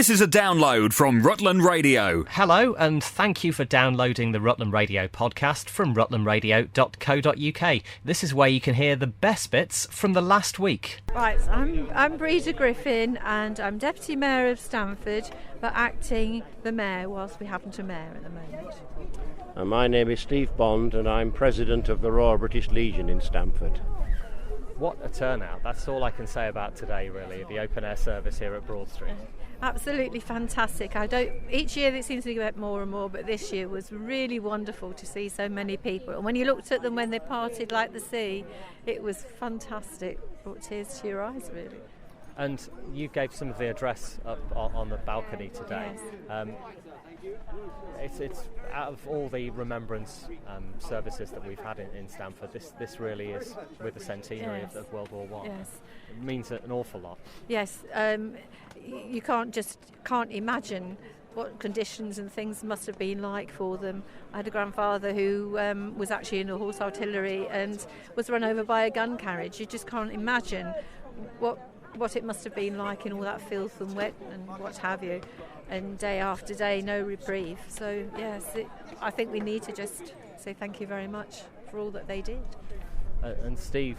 This is a download from Rutland Radio. Hello, and thank you for downloading the Rutland Radio podcast from rutlandradio.co.uk. This is where you can hear the best bits from the last week. Right, I'm Breda Griffin, and I'm Deputy Mayor of Stamford, but acting the Mayor whilst we haven't a Mayor at the moment. And my name is Steve Bond, and I'm President of the Royal British Legion in Stamford. What a turnout. That's all I can say about today, really, the open-air service here at Broad Street. Absolutely fantastic. Each year it seems to get more and more, but this year was really wonderful to see so many people. And when you looked at them when they parted like the sea, it was fantastic. Brought tears to your eyes, really. And you gave some of the address up on the balcony today. Yes. It's out of all the remembrance services that we've had in Stamford, this really is with the centenary of World War I. Yes. It means an awful lot. Yes, you can't imagine what conditions and things must have been like for them. I had a grandfather who was actually in the horse artillery and was run over by a gun carriage. You just can't imagine what it must have been like in all that filth and wet and what have you. And day after day, no reprieve. So, yes, I think we need to just say thank you very much for all that they did. And Steve,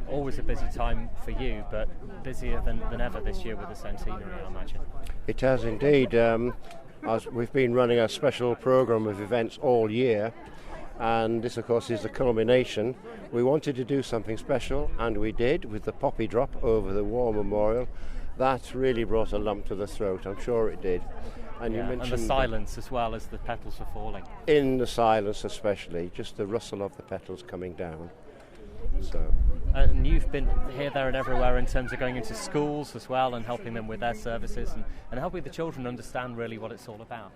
always a busy time for you, but busier than ever this year with the centenary, I imagine. It has indeed. We've been running a special programme of events all year, and this, of course, is the culmination. We wanted to do something special, and we did, with the poppy drop over the War Memorial. That really brought a lump to the throat, I'm sure it did. And you mentioned and the silence as well as the petals were falling. In the silence especially, just the rustle of the petals coming down. So. And you've been here, there and everywhere in terms of going into schools as well and helping them with their services and helping the children understand really what it's all about.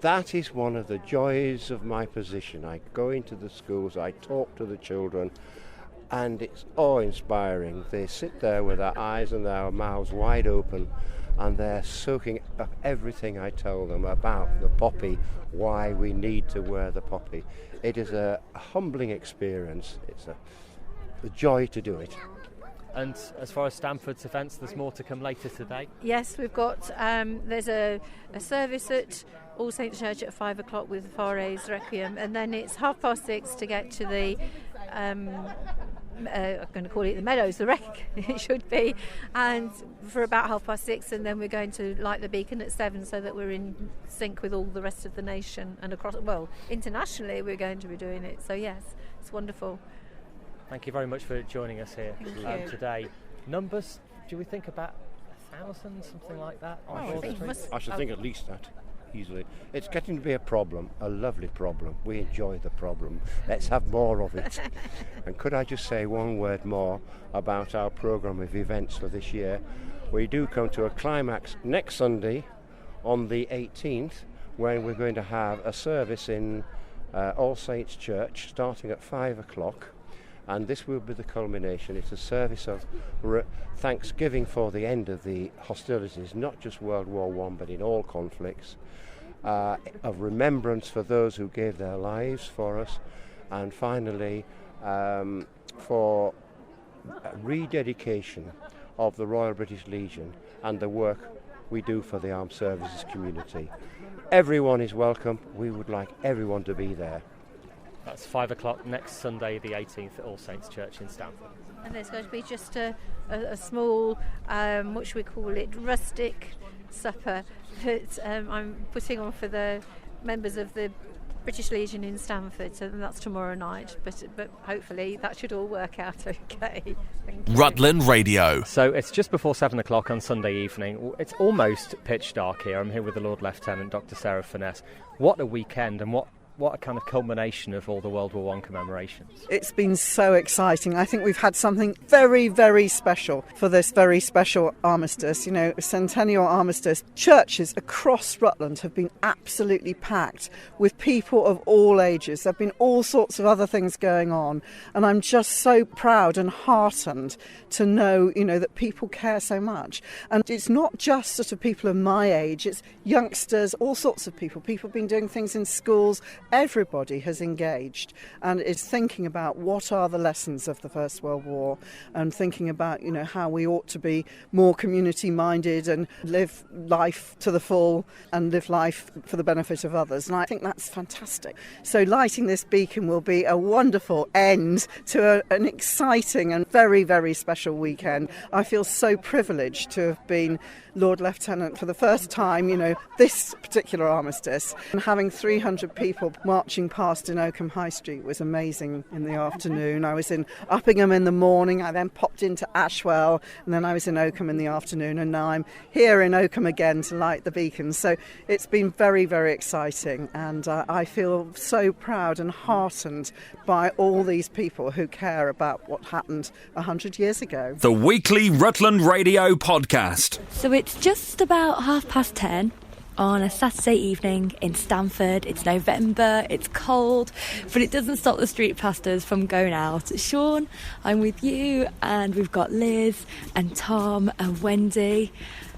That is one of the joys of my position. I go into the schools, I talk to the children, and it's awe-inspiring. They sit there with their eyes and their mouths wide open, and they're soaking up everything I tell them about the poppy, why we need to wear the poppy. It is a humbling experience. It's a joy to do it. And as far as Stamford's events, there's more to come later today? Yes, we've got, there's a service at All Saints Church at 5 o'clock with Fare's Requiem, and then it's 6:30 to get to the I'm going to call it the Meadows, the wreck it should be, and for about 6:30, and then we're going to light the beacon at 7 so that we're in sync with all the rest of the nation and internationally we're going to be doing it. So yes, it's wonderful. Thank you very much for joining us here today. Numbers, do we think about 1,000, something like that? I should think at least that. Easily. It's getting to be a problem, a lovely problem. We enjoy the problem. Let's have more of it. And could I just say one word more about our programme of events for this year? We do come to a climax next Sunday on the 18th, when we're going to have a service in All Saints Church starting at 5 o'clock. And this will be the culmination. It's a service of thanksgiving for the end of the hostilities, not just World War I, but in all conflicts, of remembrance for those who gave their lives for us, and finally for rededication of the Royal British Legion and the work we do for the armed services community. Everyone is welcome. We would like everyone to be there. That's 5 o'clock next Sunday, the 18th, at All Saints Church in Stamford. And there's going to be just a small, what should we call it, rustic supper that I'm putting on for the members of the British Legion in Stamford. So that's tomorrow night, but hopefully that should all work out okay. Thank you. Rutland Radio. So it's just before 7 o'clock on Sunday evening. It's almost pitch dark here. I'm here with the Lord Lieutenant, Dr. Sarah Finesse. What a weekend, and what a kind of culmination of all the World War I commemorations. It's been so exciting. I think we've had something very, very special for this very special armistice. You know, centennial armistice. Churches across Rutland have been absolutely packed with people of all ages. There have been all sorts of other things going on. And I'm just so proud and heartened to know, that people care so much. And it's not just sort of people of my age. It's youngsters, all sorts of people. People have been doing things in schools, everybody has engaged and is thinking about what are the lessons of the First World War, and thinking about, how we ought to be more community-minded and live life to the full and live life for the benefit of others. And I think that's fantastic. So lighting this beacon will be a wonderful end to an exciting and very, very special weekend. I feel so privileged to have been Lord Lieutenant for the first time, this particular armistice. And having 300 people marching past in Oakham High Street was amazing in the afternoon. I was in Uppingham in the morning, I then popped into Ashwell, and then I was in Oakham in the afternoon, and now I'm here in Oakham again to light the beacon. So it's been very, very exciting, and I feel so proud and heartened by all these people who care about what happened 100 years ago. The weekly Rutland Radio podcast. So it's just about 10:30 on a Saturday evening in Stamford. It's November, it's cold, but it doesn't stop the street pastors from going out. Sean, I'm with you, and we've got Liz and Tom and Wendy.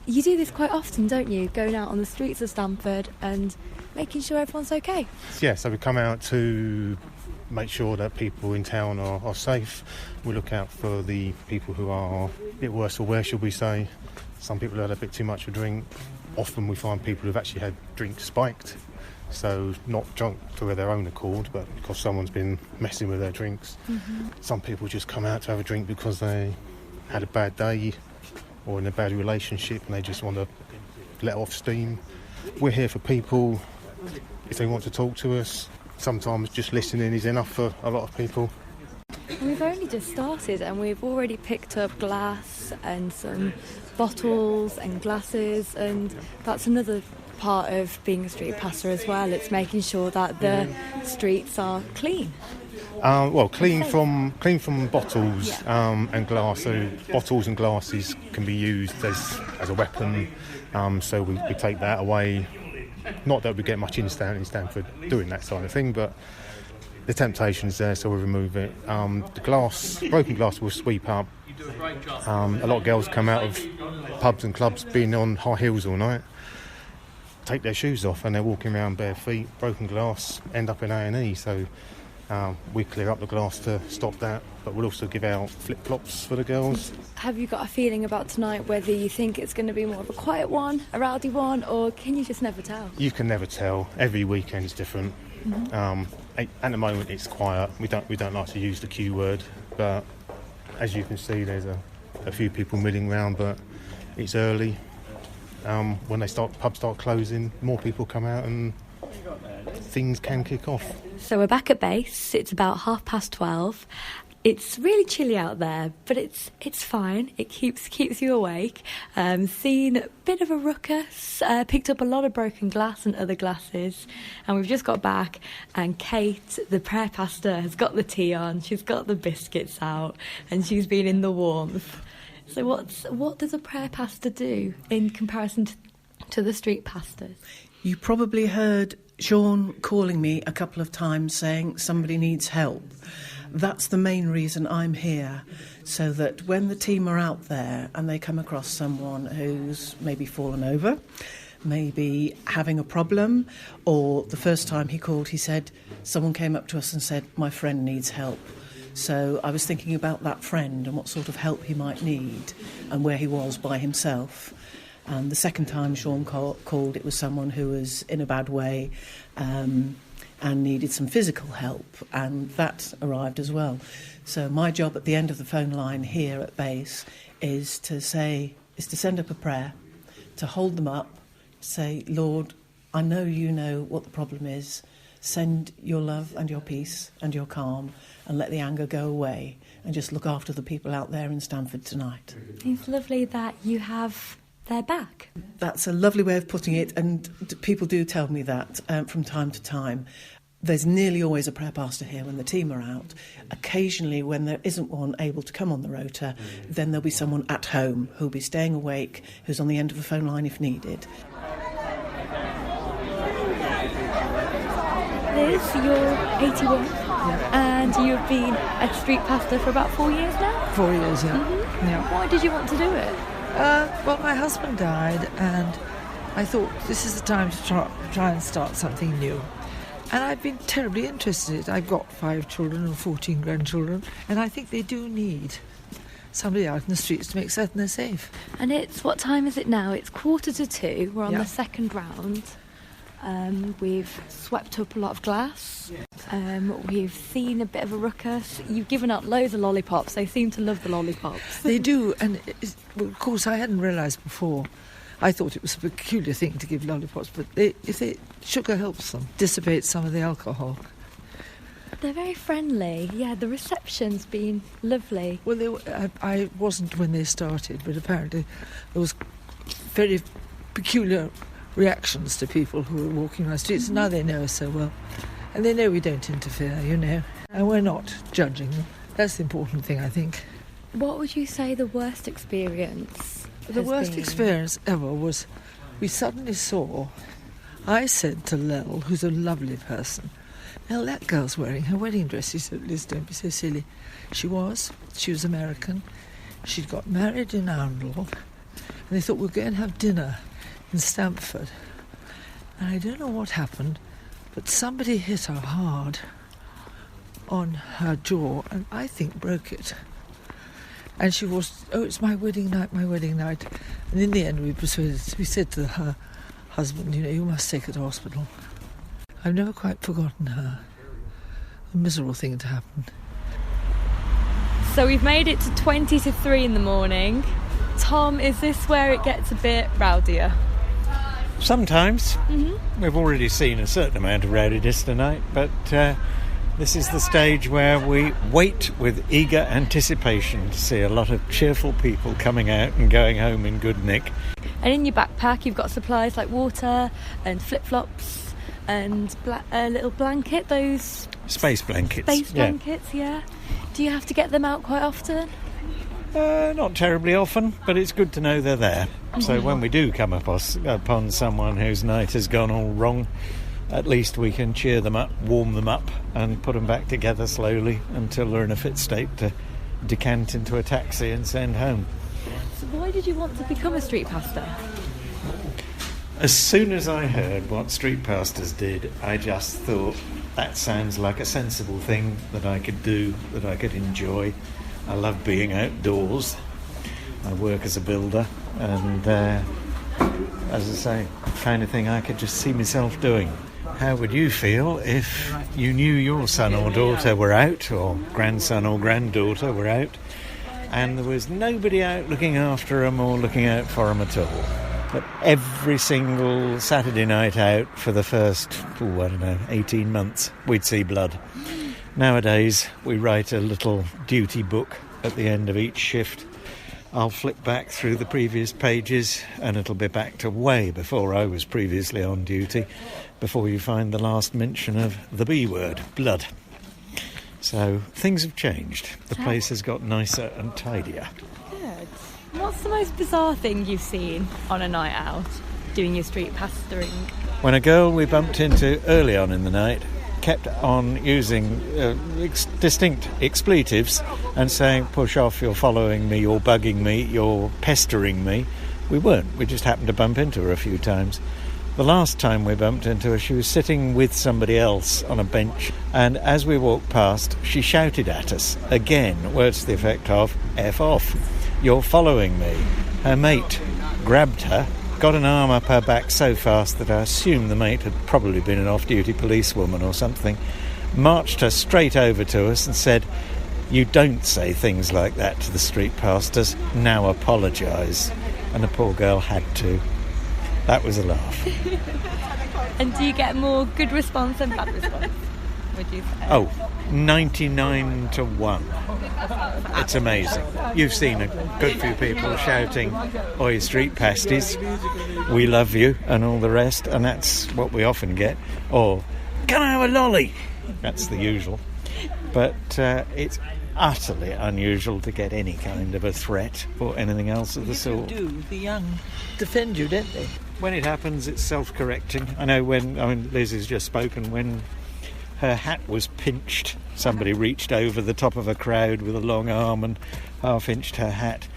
You do this quite often, don't you? Going out on the streets of Stamford and making sure everyone's okay. Yeah, so we come out to make sure that people in town are safe. We look out for the people who are a bit worse for wear, should we say. Some people have had a bit too much to drink. Often we find people who've actually had drinks spiked, so not drunk to their own accord, but because someone's been messing with their drinks. Mm-hmm. Some people just come out to have a drink because they had a bad day or in a bad relationship and they just want to let off steam. We're here for people if they want to talk to us. Sometimes just listening is enough for a lot of people. We've only just started and we've already picked up glass and some bottles and glasses, and that's another part of being a street pastor as well. It's making sure that the streets are clean. Clean from bottles and glass. So bottles and glasses can be used as a weapon. So we take that away. Not that we get much in Stamford doing that sort of thing, but the temptation's there, so we remove it. The broken glass, we'll sweep up. A lot of girls come out of pubs and clubs being on high heels all night, take their shoes off, and they're walking around bare feet. Broken glass end up in A&E, so we clear up the glass to stop that, but we'll also give out flip-flops for the girls. Have you got a feeling about tonight whether you think it's going to be more of a quiet one, a rowdy one, or can you just never tell? You can never tell. Every weekend's different. Mm-hmm. At the moment it's quiet. We don't like to use the Q word, but as you can see there's a few people milling around, but it's early. When pubs start closing, more people come out and things can kick off. So we're back at base. It's about 12:30. It's really chilly out there, but it's fine. It keeps you awake. Seen a bit of a ruckus, picked up a lot of broken glass and other glasses, and we've just got back, and Kate, the prayer pastor, has got the tea on, she's got the biscuits out, and she's been in the warmth. So what does a prayer pastor do in comparison to the street pastors? You probably heard Sean calling me a couple of times saying somebody needs help. That's the main reason I'm here, so that when the team are out there and they come across someone who's maybe fallen over, maybe having a problem, or the first time he called, he said, someone came up to us and said, my friend needs help. So I was thinking about that friend and what sort of help he might need and where he was by himself. And the second time Sean called, it was someone who was in a bad way and needed some physical help, and that arrived as well. So my job at the end of the phone line here at base is to send up a prayer, to hold them up, say, Lord, I know you know what the problem is. Send your love and your peace and your calm, and let the anger go away, and just look after the people out there in Stamford tonight. It's lovely that you have their back. That's a lovely way of putting it, and people do tell me that from time to time. There's nearly always a prayer pastor here when the team are out. Occasionally, when there isn't one able to come on the rota, then there'll be someone at home who'll be staying awake, who's on the end of the phone line if needed. Liz, you're 81, and you've been a street pastor for about 4 years now? 4 years, yeah. Mm-hmm. Yeah. Why did you want to do it? Well, my husband died, and I thought this is the time to try and start something new. And I've been terribly interested in it. I've got 5 children and 14 grandchildren, and I think they do need somebody out in the streets to make certain they're safe. And what time is it now? It's 1:45. We're on the second round. We've swept up a lot of glass. We've seen a bit of a ruckus. You've given out loads of lollipops. They seem to love the lollipops. They do, and of course I hadn't realised before. I thought it was a peculiar thing to give lollipops, but sugar helps them dissipate some of the alcohol. They're very friendly. Yeah, the reception's been lovely. Well, I wasn't when they started, but apparently there was very peculiar reactions to people who were walking around the streets. Now they know us so well, and they know we don't interfere, and we're not judging them. That's the important thing, I think. What would you say the worst experience? The worst experience ever was we suddenly saw. I said to Lel, who's a lovely person, "Lel, that girl's wearing her wedding dress." She said, "Liz, don't be so silly." She was American. She'd got married in Arundel, and they thought we'll go and have dinner in Stamford. And I don't know what happened, but somebody hit her hard on her jaw, and I think broke it. And she was, "Oh, it's my wedding night. And in the end we said to her husband, "You must take her to hospital." I've never quite forgotten her. A miserable thing to happen. So we've made it to 2:50 in the morning. Tom, is this where it gets a bit rowdier? Sometimes. We've already seen a certain amount of rowdiness tonight, but this is the stage where we wait with eager anticipation to see a lot of cheerful people coming out and going home in good nick. And in your backpack you've got supplies like water and flip-flops and a little blanket, those... Space blankets. Yeah. Do you have to get them out quite often? Not terribly often, but it's good to know they're there. So when we do come upon someone whose night has gone all wrong, at least we can cheer them up, warm them up, and put them back together slowly until they're in a fit state to decant into a taxi and send home. So why did you want to become a street pastor? As soon as I heard what street pastors did, I just thought that sounds like a sensible thing that I could do, that I could enjoy. I love being outdoors. I work as a builder, and as I say, kind of thing I could just see myself doing. How would you feel if you knew your son or daughter were out, or grandson or granddaughter were out, and there was nobody out looking after them or looking out for them at all? But every single Saturday night out for the first, 18 months, we'd see blood. Nowadays, we write a little duty book at the end of each shift. I'll flip back through the previous pages, and it'll be back to way before I was previously on duty, before you find the last mention of the B word, blood. So things have changed. The place has got nicer and tidier. Good. What's the most bizarre thing you've seen on a night out, doing your street pastoring? When a girl we bumped into early on in the night kept on using distinct expletives and saying, "Push off, you're following me, you're bugging me, you're pestering me." We weren't. We just happened to bump into her a few times. The last time we bumped into her, she was sitting with somebody else on a bench, and as we walked past, she shouted at us again, words to the effect of, "F off, you're following me." Her mate grabbed her, got an arm up her back so fast that I assume the mate had probably been an off-duty policewoman or something, marched her straight over to us and said, "You don't say things like that to the street pastors, now apologise." And the poor girl had to. That was a laugh. And do you get more good response than bad response, would you say? 99 to 1. It's amazing. You've seen a good few people shouting, "Oi, street pasties, we love you," and all the rest, and that's what we often get. Or, "Can I have a lolly?" That's the usual. But it's utterly unusual to get any kind of a threat or anything else of the sort. The young defend you, don't they? When it happens, it's self-correcting. I know Liz has just spoken, when her hat was pinched, somebody reached over the top of a crowd with a long arm and half-inched her hat.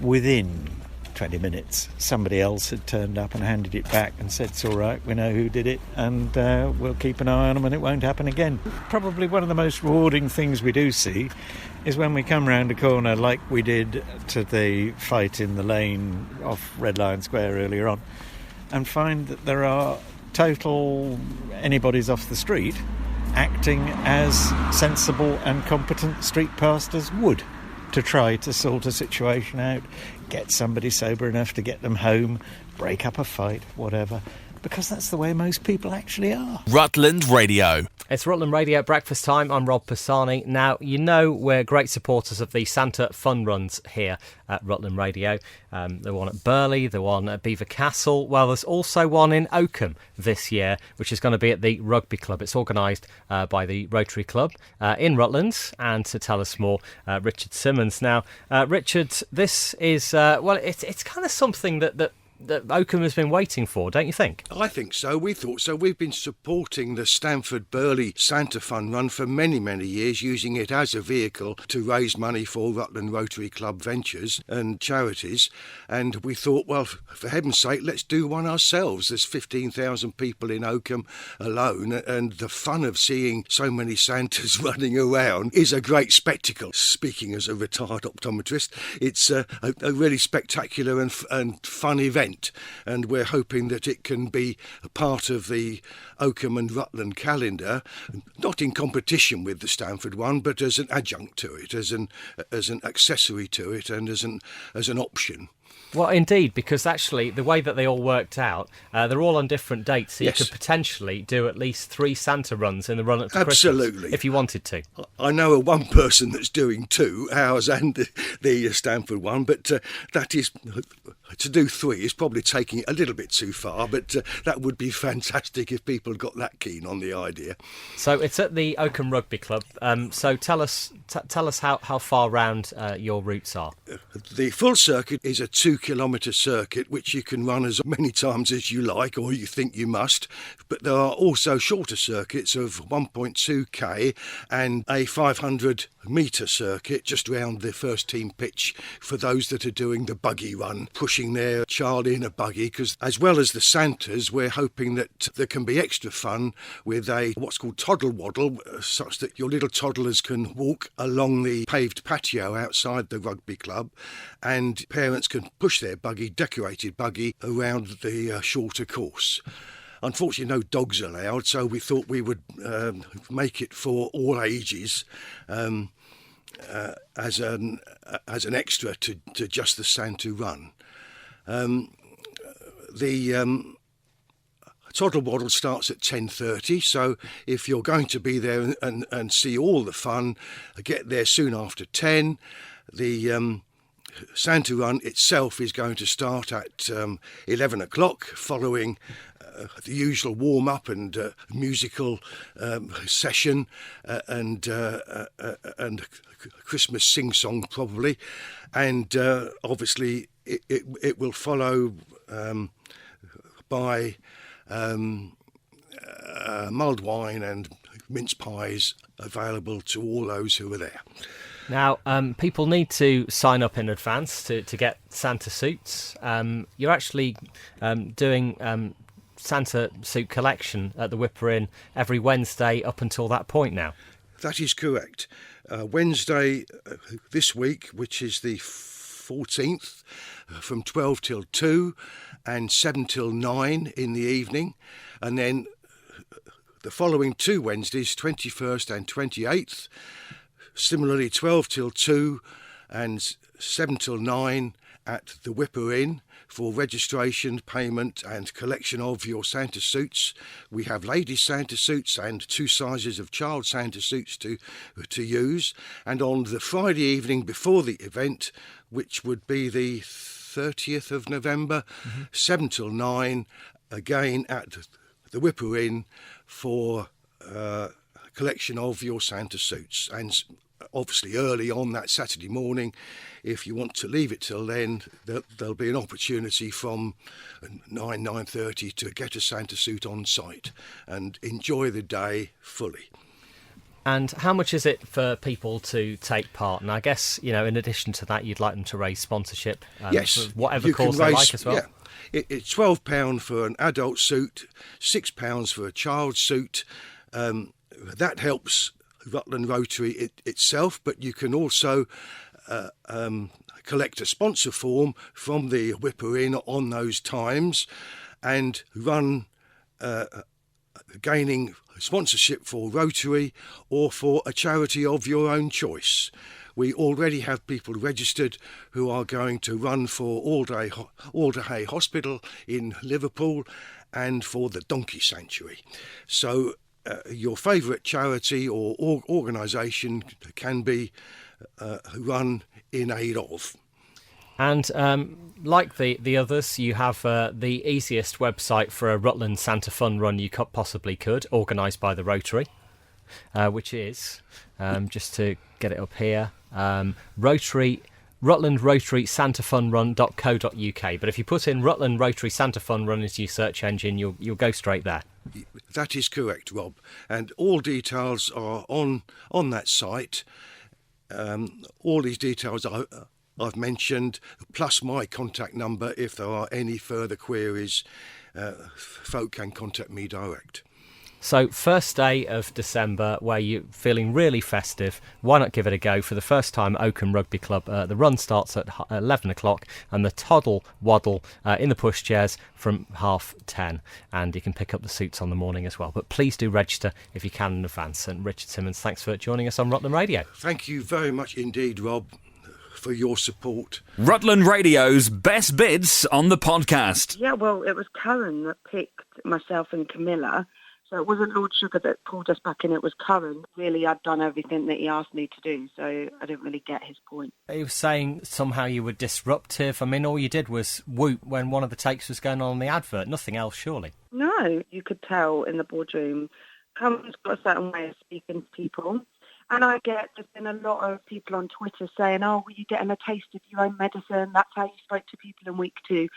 Within 20 minutes, somebody else had turned up and handed it back and said, it's all right, we know who did it, and we'll keep an eye on them and it won't happen again. Probably one of the most rewarding things we do see is when we come round a corner like we did to the fight in the lane off Red Lion Square earlier on, and find that there are total anybody's off the street acting as sensible and competent street pastors would, to try to sort a situation out, get somebody sober enough to get them home, break up a fight, whatever, because that's the way most people actually are. Rutland Radio. It's Rutland Radio breakfast time. I'm Rob Pisani. Now, you know we're great supporters of the Santa Fun Runs here at Rutland Radio. The one at Burley, the one at Belvoir Castle. Well, there's also one in Oakham this year, which is going to be at the Rugby Club. It's organised by the Rotary Club in Rutland. And to tell us more, Richard Simmons. Now, Richard, this is, it's kind of something that Oakham has been waiting for, don't you think? I think so. We thought so. We've been supporting the Stamford Burley Santa Fun Run for many, many years, using it as a vehicle to raise money for Rutland Rotary Club ventures and charities. And we thought, well, for heaven's sake, let's do one ourselves. There's 15,000 people in Oakham alone, and the fun of seeing so many Santas running around is a great spectacle. Speaking as a retired optometrist, it's a really spectacular and fun event. And we're hoping that it can be a part of the Oakham and Rutland calendar, not in competition with the Stamford one, but as an adjunct to it, as an accessory to it, and as an option. Well, indeed, because actually the way that they all worked out, they're all on different dates, so Yes. you could potentially do at least 3 Santa runs in the run up to Absolutely. Christmas, if you wanted to. I know of one person that's doing 2, ours and the Stamford one, but that is, to do 3 is probably taking it a little bit too far, but that would be fantastic if people got that keen on the idea. So it's at the Oakham Rugby Club. So tell us how far round your routes are. The full circuit is a 2-kilometre circuit which you can run as many times as you like or you think you must, but there are also shorter circuits of 1.2k and a 500-metre circuit just round the first team pitch for those that are doing the buggy run, pushing their child in a buggy, because as well as the Santas, we're hoping that there can be extra fun with what's called toddle waddle, such that your little toddlers can walk along the paved patio outside the rugby club, and parents can push their decorated buggy around the shorter course. Unfortunately, no dogs allowed, so we thought we would make it for all ages as an extra to just the Santa run. The Toddle Waddle starts at 10:30, so if you're going to be there and see all the fun, get there soon after 10. The Santa Run itself is going to start at 11 o'clock, following the usual warm-up and musical session and Christmas sing-song probably, and obviously it will follow by mulled wine and mince pies available to all those who are there. Now, people need to sign up in advance to get Santa suits. You're actually doing Santa suit collection at the Whipper Inn every Wednesday up until that point now. That is correct. Wednesday this week, which is the 14th, from 12 till 2 and 7 till 9 in the evening. And then the following 2 Wednesdays, 21st and 28th, similarly 12 till 2 and 7 till 9 at the Whipper Inn for registration, payment and collection of your Santa suits. We have ladies' Santa suits and 2 sizes of child Santa suits to use. And on the Friday evening before the event, which would be the 30th of November, 7 till 9, again at the Whipper Inn for collection of your Santa suits. And obviously early on that Saturday morning, if you want to leave it till then, there'll be an opportunity from 9:30 to get a Santa suit on site and enjoy the day fully. And how much is it for people to take part? And I guess, in addition to that, you'd like them to raise sponsorship. Yes. For whatever cause they like as well. Yeah. It's £12 for an adult suit, £6 for a child suit. That helps Rutland Rotary itself, but you can also collect a sponsor form from the Whipper Inn on those times and run gaining sponsorship for Rotary or for a charity of your own choice. We already have people registered who are going to run for Alderhay Hospital in Liverpool and for the Donkey Sanctuary. So your favourite charity or organisation can be run in aid of. And like the others, you have the easiest website for a Rutland Santa Fun run you possibly could, organised by the Rotary, which is, just to get it up here, Rutland Rotary santafunrun.co.uk. But if you put in Rutland Rotary Santa Fun Run into your search engine, you'll go straight there. That is correct, Rob. And all details are on that site. All these details I've mentioned, plus my contact number. If there are any further queries, folk can contact me direct. So, first day of December, where you're feeling really festive, why not give it a go? For the first time, Oakham Rugby Club, the run starts at 11 o'clock and the toddle waddle in the pushchairs from 10:30. And you can pick up the suits on the morning as well. But please do register if you can in advance. And Richard Simmons, thanks for joining us on Rutland Radio. Thank you very much indeed, Rob, for your support. Rutland Radio's best bits on the podcast. Yeah, well, it was Karen that picked myself and Camilla. So it wasn't Lord Sugar that pulled us back in, it was Karen. Really, I'd done everything that he asked me to do, so I didn't really get his point. He was saying somehow you were disruptive. I mean, all you did was whoop when one of the takes was going on in the advert. Nothing else, surely. No, you could tell in the boardroom. Karen's got a certain way of speaking to people. And I get there's been a lot of people on Twitter saying, oh, were you getting a taste of your own medicine? That's how you spoke to people in week 2.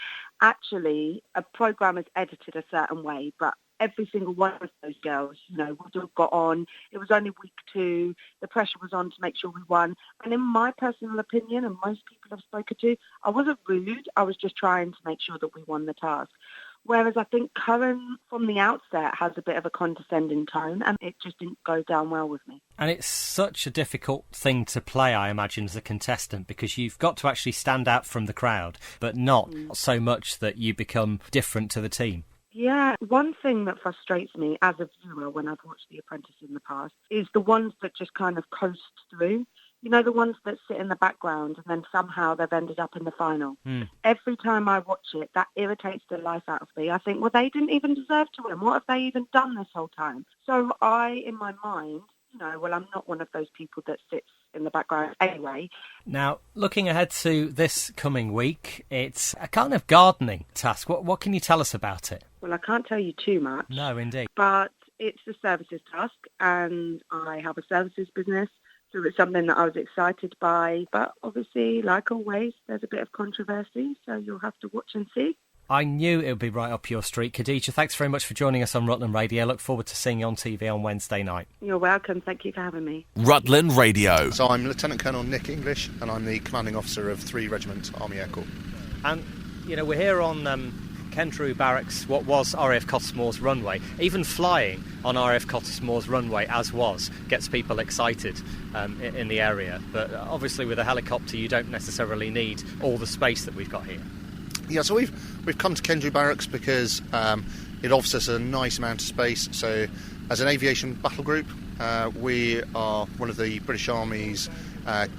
Actually, a programme is edited a certain way, but every single one of those girls, would have got on. It was only week 2. The pressure was on to make sure we won. And in my personal opinion, and most people I've spoken to, I wasn't rude. I was just trying to make sure that we won the task. Whereas I think Karen, from the outset, has a bit of a condescending tone, and it just didn't go down well with me. And it's such a difficult thing to play, I imagine, as a contestant, because you've got to actually stand out from the crowd, but not so much that you become different to the team. Yeah, one thing that frustrates me as a viewer when I've watched The Apprentice in the past is the ones that just kind of coast through. The ones that sit in the background and then somehow they've ended up in the final. Every time I watch it, that irritates the life out of me. I think, well, they didn't even deserve to win. What have they even done this whole time? So in my mind, I'm not one of those people that sits in the background anyway. Now, looking ahead to this coming week, it's a kind of gardening task. What can you tell us about it? Well, I can't tell you too much. No, indeed. But it's a services task, and I have a services business, so it's something that I was excited by. But obviously, like always, there's a bit of controversy, so you'll have to watch and see. I knew it would be right up your street. Khadija, thanks very much for joining us on Rutland Radio. Look forward to seeing you on TV on Wednesday night. You're welcome. Thank you for having me. Rutland Radio. So I'm Lieutenant Colonel Nick English, and I'm the Commanding Officer of 3 Regiment Army Air Corps. And, we're here on Kendrew Barracks, what was RAF Cottesmore's runway. Even flying on RAF Cottesmore's runway, as was, gets people excited in the area. But obviously with a helicopter, you don't necessarily need all the space that we've got here. Yeah, so we've come to Kendrew Barracks because it offers us a nice amount of space. So as an aviation battle group, we are one of the British Army's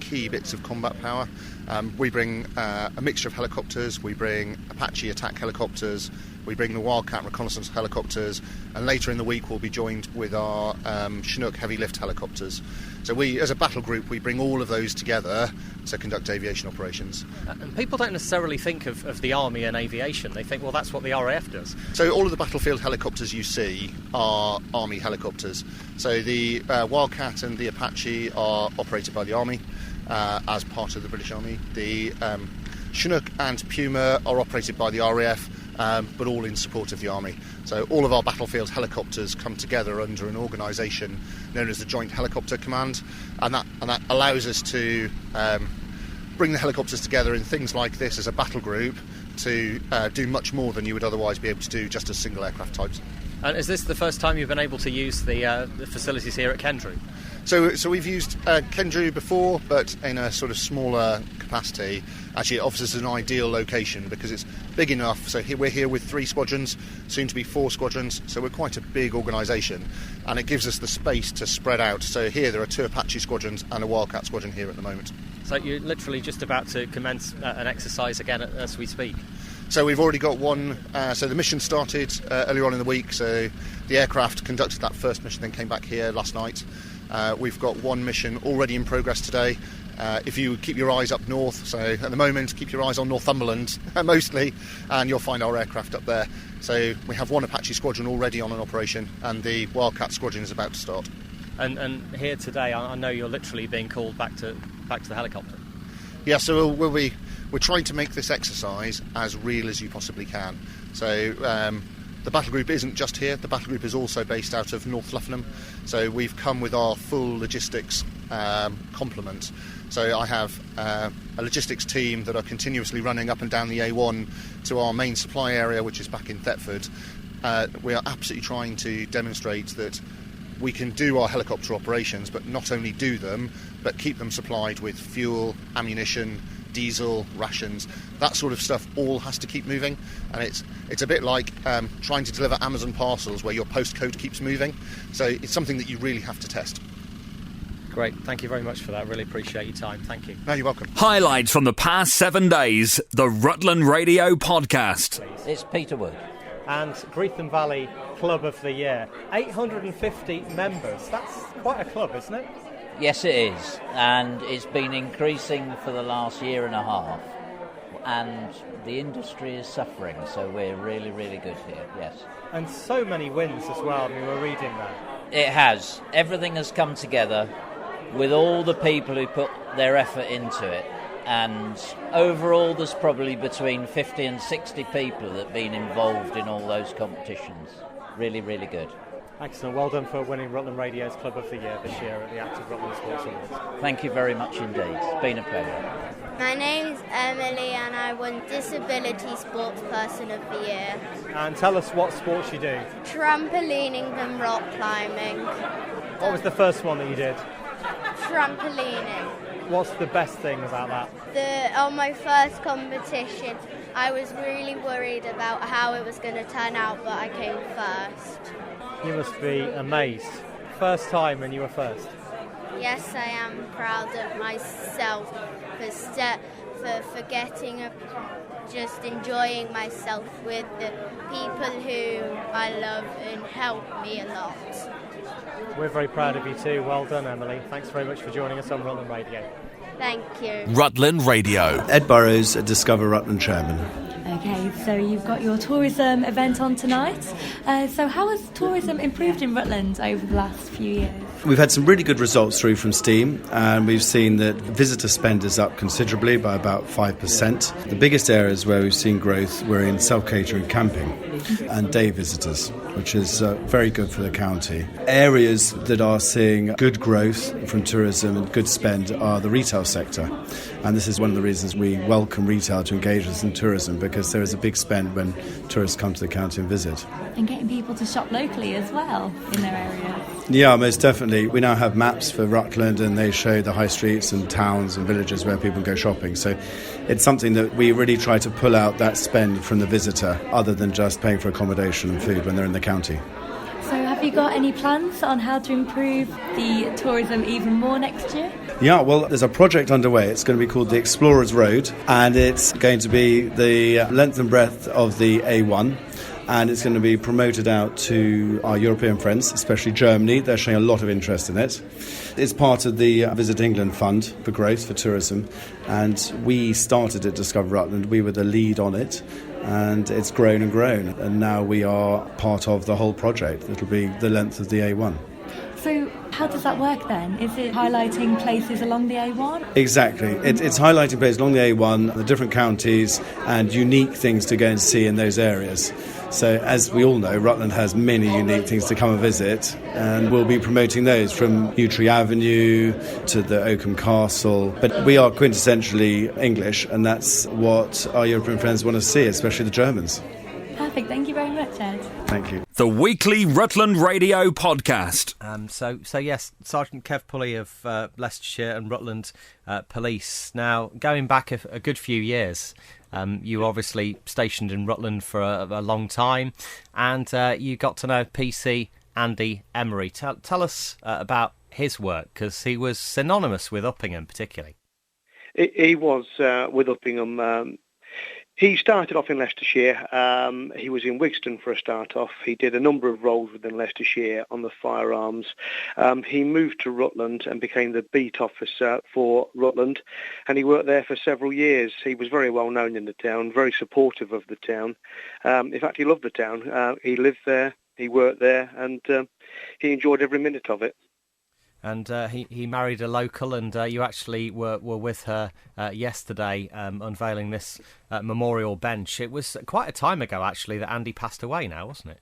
key bits of combat power. We bring a mixture of helicopters. We bring Apache attack helicopters. We bring the Wildcat reconnaissance helicopters, and later in the week we'll be joined with our Chinook heavy lift helicopters. So we, as a battle group, we bring all of those together to conduct aviation operations. And people don't necessarily think of the Army and aviation. They think, well, that's what the RAF does. So all of the battlefield helicopters you see are Army helicopters. So the Wildcat and the Apache are operated by the Army as part of the British Army. The Chinook and Puma are operated by the RAF but all in support of the Army. So all of our battlefield helicopters come together under an organisation known as the Joint Helicopter Command, and that allows us to bring the helicopters together in things like this as a battle group to do much more than you would otherwise be able to do just as single aircraft types. And is this the first time you've been able to use the facilities here at Kendrew? So we've used Kendrew before, but in a sort of smaller capacity. Actually, it offers us an ideal location because it's big enough. So we're here with 3 squadrons, soon to be 4 squadrons. So we're quite a big organisation, and it gives us the space to spread out. So here there are 2 Apache squadrons and a Wildcat squadron here at the moment. So you're literally just about to commence an exercise again as we speak. So we've already got one. So the mission started earlier on in the week. So the aircraft conducted that first mission, then came back here last night. We've got one mission already in progress today. If you keep your eyes up north, so at the moment keep your eyes on Northumberland mostly, and you'll find our aircraft up there. So we have one Apache squadron already on an operation, and the Wildcat squadron is about to start. And here today, I know you're literally being called back to the helicopter. Yeah, so we're trying to make this exercise as real as you possibly can. So the battle group isn't just here. The battle group is also based out of North Luffenham. So we've come with our full logistics complement. So I have a logistics team that are continuously running up and down the A1 to our main supply area, which is back in Thetford. We are absolutely trying to demonstrate that we can do our helicopter operations, but not only do them, but keep them supplied with fuel, ammunition, diesel, rations, that sort of stuff all has to keep moving. And it's a bit like trying to deliver Amazon parcels where your postcode keeps moving. So it's something that you really have to test. Great, thank you very much for that. Really appreciate your time. Thank you. No, you're welcome. Highlights from the past 7 days, the Rutland Radio Podcast. It's Peter Wood. And Greetham Valley Club of the Year. 850 members. That's quite a club, isn't it? Yes, it is. And it's been increasing for the last year and a half. And the industry is suffering, so we're really, really good here, yes. And so many wins as well. I mean, we're reading that. It has. Everything has come together with all the people who put their effort into it. And overall, there's probably between 50 and 60 people that have been involved in all those competitions. Really, really good. Excellent. Well done for winning Rutland Radio's Club of the Year this year at the Active Rutland Sports Awards. Thank you very much indeed. It's been a pleasure. My name's Emily and I won Disability Sports Person of the Year. And tell us what sports you do. Trampolining and rock climbing. What was the first one that you did? Trampolining. What's the best thing about that? On my first competition, I was really worried about how it was going to turn out, but I came first. You must be amazed. First time when you were first? Yes, I am proud of myself for getting just enjoying myself with the people who I love and help me a lot. We're very proud of you too. Well done, Emily. Thanks very much for joining us on Rutland Radio. Thank you. Rutland Radio. Ed Burrows, a Discover Rutland chairman. Okay, so you've got your tourism event on tonight. So how has tourism improved in Rutland over the last few years? We've had some really good results through from Steam, and we've seen that visitor spend is up considerably by about 5%. The biggest areas where we've seen growth were in self-catering camping and day visitors, which is very good for the county. Areas that are seeing good growth from tourism and good spend are the retail sector, and this is one of the reasons we welcome retail to engage with us in tourism, because there is a big spend when tourists come to the county and visit. And getting people to shop locally as well in their area. Yeah, most definitely. We now have maps for Rutland, and they show the high streets and towns and villages where people go shopping. So it's something that we really try to pull out that spend from the visitor, other than just paying for accommodation and food when they're in the county. So have you got any plans on how to improve the tourism even more next year? Yeah, well, there's a project underway. It's going to be called the Explorers Road, and it's going to be the length and breadth of the A1. And it's going to be promoted out to our European friends, especially Germany. They're showing a lot of interest in it. It's part of the Visit England Fund for Growth, for tourism. And we started at Discover Rutland. We were the lead on it. And it's grown and grown. And now we are part of the whole project. It'll be the length of the A1. So How does that work then? Is it highlighting places along the A1? Exactly. It's highlighting places along the A1, the different counties, and unique things to go and see in those areas. So, as we all know, Rutland has many unique things to come and visit, and we'll be promoting those from Newtree Avenue to the Oakham Castle. But we are quintessentially English, and that's what our European friends want to see, especially the Germans. Perfect. Thank you very much, Ed. Thank you. The weekly Rutland Radio podcast. So yes, Sergeant Kev Pulley of Leicestershire and Rutland Police. Now, going back a good few years, you were obviously stationed in Rutland for a long time, and you got to know PC Andy Emery. Tell us about his work, because he was synonymous with Uppingham particularly. He was with Uppingham. He started off in Leicestershire. He was in Wigston for a start off. He did a number of roles within Leicestershire on the firearms. He moved to Rutland and became the beat officer for Rutland, and he worked there for several years. He was very well known in the town, very supportive of the town. In fact, he loved the town. He lived there, he worked there, and he enjoyed every minute of it. And he married a local, and you actually were with her yesterday unveiling this memorial bench. It was quite a time ago, actually, that Andy passed away now, wasn't it?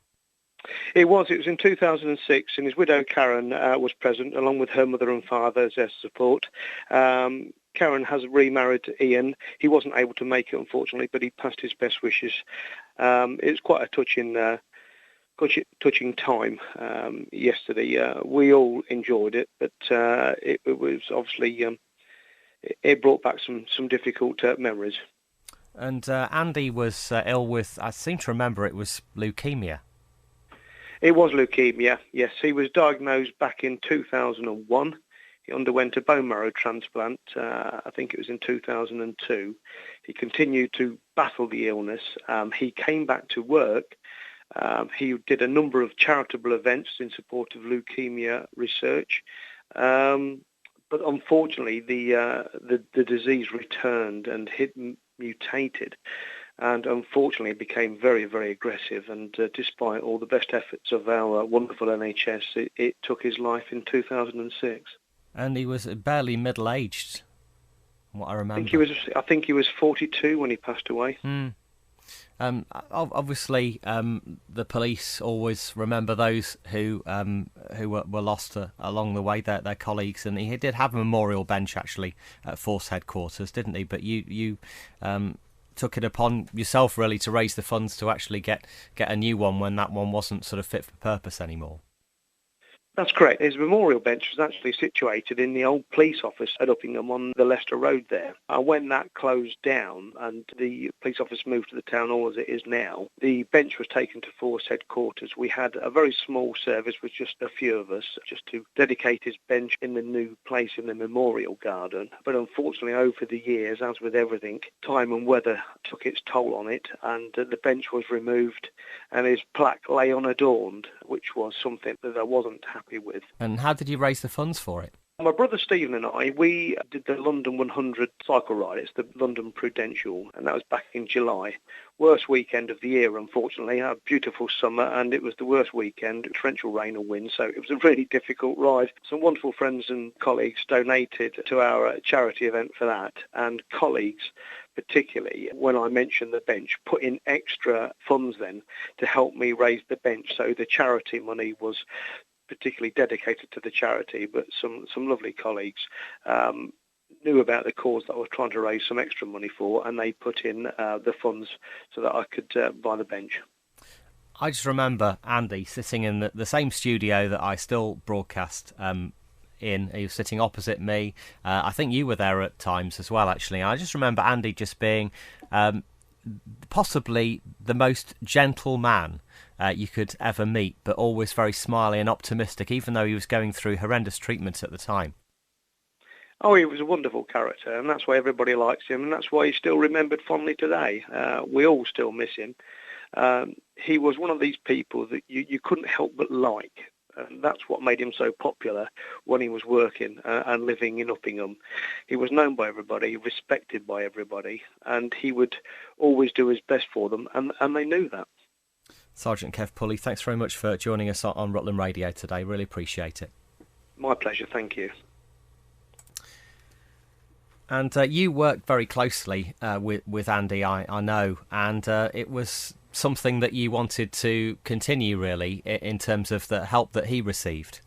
It was in 2006, and his widow Karen was present, along with her mother and father as their support. Karen has remarried Ian. He wasn't able to make it, unfortunately, but he passed his best wishes. It's quite a touching time yesterday. We all enjoyed it, but it was obviously it brought back some difficult memories. And Andy was ill with, I seem to remember it was leukemia. It was leukemia, yes. He was diagnosed back in 2001. He underwent a bone marrow transplant, I think it was in 2002. He continued to battle the illness. He came back to work. He did a number of charitable events in support of leukemia research, but unfortunately the disease returned and mutated, and unfortunately it became very, very aggressive. And despite all the best efforts of our wonderful NHS, it took his life in 2006. And he was barely middle-aged, from what I remember. I think he was 42 when he passed away. Obviously, the police always remember those who were lost along the way, their colleagues, and he did have a memorial bench actually at Force headquarters, didn't he? But you took it upon yourself really to raise the funds to actually get a new one when that one wasn't sort of fit for purpose anymore. That's correct. His memorial bench was actually situated in the old police office at Uppingham on the Leicester Road there. When that closed down and the police office moved to the town hall as it is now, the bench was taken to Force headquarters. We had a very small service with just a few of us, just to dedicate his bench in the new place in the memorial garden. But unfortunately, over the years, as with everything, time and weather took its toll on it, and the bench was removed and his plaque lay unadorned, which was something that I wasn't happy with. And how did you raise the funds for it? My brother Stephen and I, we did the London 100 cycle ride. It's the London Prudential, and that was back in July. Worst weekend of the year, unfortunately. A beautiful summer, and it was the worst weekend, torrential rain and wind, so it was a really difficult ride. Some wonderful friends and colleagues donated to our charity event for that, and colleagues, particularly when I mentioned the bench, put in extra funds then to help me raise the bench, so the charity money was particularly dedicated to the charity, but some lovely colleagues knew about the cause that I was trying to raise some extra money for, and they put in the funds so that I could buy the bench. I just remember Andy sitting in the same studio that I still broadcast in. He was sitting opposite me. I think you were there at times as well, actually. I just remember Andy just being possibly the most gentle man you could ever meet, but always very smiley and optimistic, even though he was going through horrendous treatment at the time. Oh, he was a wonderful character, and that's why everybody likes him, and that's why he's still remembered fondly today. We all still miss him. He was one of these people that you couldn't help but like. And that's what made him so popular when he was working and living in Uppingham. He was known by everybody, respected by everybody, and he would always do his best for them, and they knew that. Sergeant Kev Pulley, thanks very much for joining us on Rutland Radio today. Really appreciate it. My pleasure, thank you. And you worked very closely with Andy, I know, and it was something that you wanted to continue, really, in terms of the help that he received.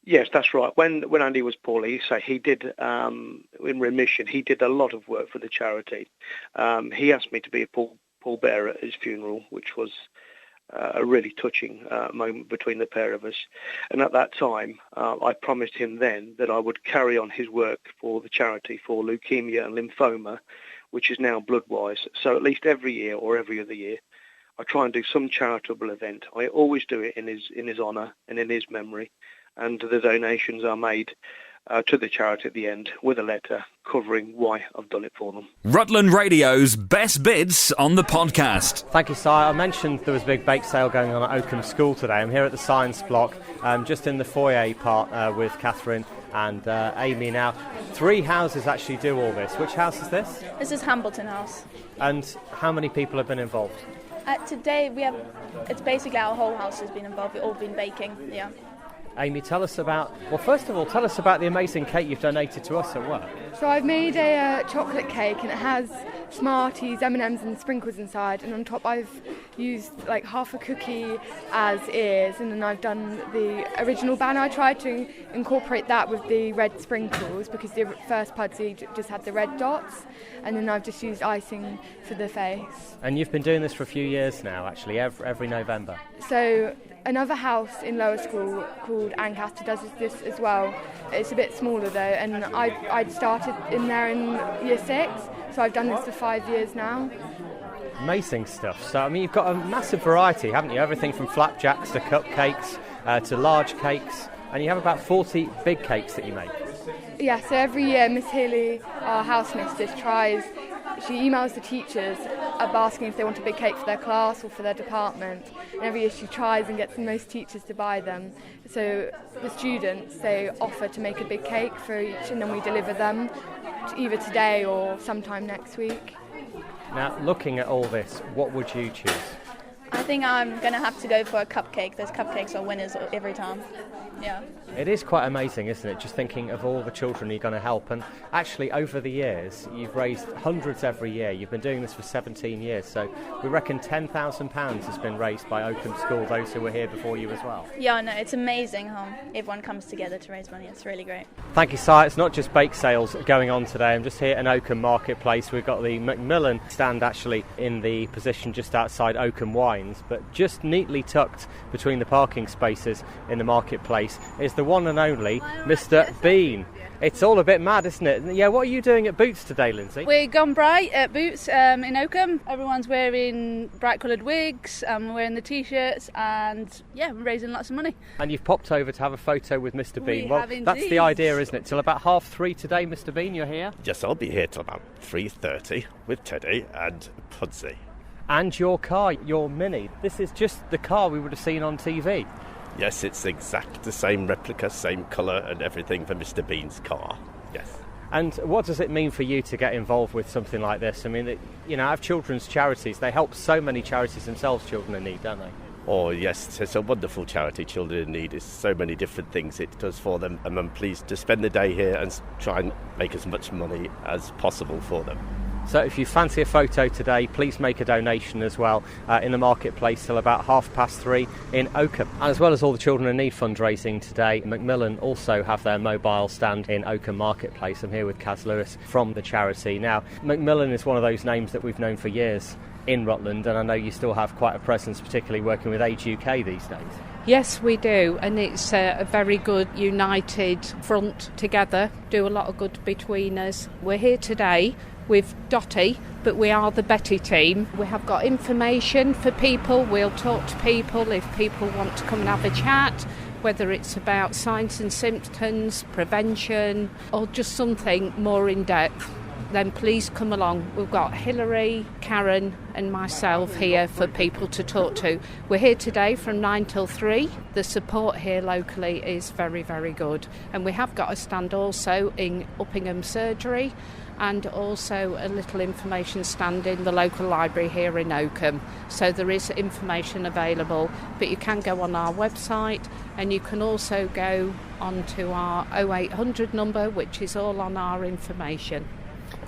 Yes, that's right. When Andy was poorly, so he did, in remission, he did a lot of work for the charity. He asked me to be a pallbearer at his funeral, which was a really touching moment between the pair of us. And at that time, I promised him then that I would carry on his work for the charity for leukemia and lymphoma, which is now Bloodwise. So at least every year or every other year, I try and do some charitable event. I always do it in his honour and in his memory. And the donations are made to the charity at the end with a letter covering why I've done it for them. Rutland Radio's best bits on the podcast. Thank you, Si. I mentioned there was a big bake sale going on at Oakham School today. I'm here at the science block, just in the foyer part with Catherine and Amy. Now, 3 houses actually do all this. Which house is this? This is Hambleton House. And how many people have been involved? Today it's basically our whole house has been involved. We've all been baking, yeah. Amy, tell us about the amazing cake you've donated to us at work. So I've made a chocolate cake and it has Smarties, M&Ms and sprinkles inside, and on top I've used like half a cookie as ears, and then I've done the original banner. I tried to incorporate that with the red sprinkles because the first Pudsey just had the red dots, and then I've just used icing for the face. And you've been doing this for a few years now, actually, every November. So another house in lower school called Ancaster does this as well. It's a bit smaller though, and I started in there in year 6, so I've done this for 5 years now. Amazing stuff. So, I mean, you've got a massive variety, haven't you? Everything from flapjacks to cupcakes to large cakes, and you have about 40 big cakes that you make. Yeah, so every year Miss Healy, our house mistress, she emails the teachers asking if they want a big cake for their class or for their department, and every year she tries and gets most teachers to buy them. So the students, they offer to make a big cake for each, and then we deliver them either today or sometime next week. Now, looking at all this, what would you choose? I think I'm going to have to go for a cupcake. Those cupcakes are winners every time. Yeah. It is quite amazing, isn't it? Just thinking of all the children you're going to help. And actually, over the years, you've raised hundreds every year. You've been doing this for 17 years. So we reckon £10,000 has been raised by Oakham School, those who were here before you as well. Yeah, I know. It's amazing how everyone comes together to raise money. It's really great. Thank you, Si. It's not just bake sales going on today. I'm just here in Oakham Marketplace. We've got the Macmillan stand actually in the position just outside Oakham Wines, but just neatly tucked between the parking spaces in the marketplace is the one and only Mr. Bean. It's all a bit mad, isn't it? Yeah, what are you doing at Boots today, Lindsay? We're gone bright at Boots in Oakham. Everyone's wearing bright coloured wigs, wearing the T-shirts, and yeah, we're raising lots of money. And you've popped over to have a photo with Mr. Bean. Well, that's the idea, isn't it? Till about 3:30 today, Mr. Bean, you're here? Yes, I'll be here till about 3:30 with Teddy and Pudsey. And your car, your Mini. This is just the car we would have seen on TV. Yes, it's exact the same replica, same colour and everything for Mr. Bean's car. Yes. And what does it mean for you to get involved with something like this? I mean, I have children's charities. They help so many charities themselves, children in need, don't they? Oh, yes, it's a wonderful charity, Children in Need. It's so many different things it does for them, and I'm pleased to spend the day here and try and make as much money as possible for them. So if you fancy a photo today, please make a donation as well in the marketplace till about 3:30 in Oakham. And as well as all the Children in Need fundraising today, Macmillan also have their mobile stand in Oakham Marketplace. I'm here with Kaz Lewis from the charity. Now, Macmillan is one of those names that we've known for years in Rutland, and I know you still have quite a presence, particularly working with Age UK these days. Yes, we do, and it's a very good united front together, do a lot of good between us. We're here today with Dottie, but we are the Betty team. We have got information for people. We'll talk to people if people want to come and have a chat, whether it's about signs and symptoms, prevention, or just something more in depth. then please come along. We've got Hilary, Karen and myself here for people to talk to. We're here today from 9 till 3. The support here locally is very, very good. And we have got a stand also in Uppingham Surgery and also a little information stand in the local library here in Oakham. So there is information available, but you can go on our website and you can also go onto our 0800 number, which is all on our information.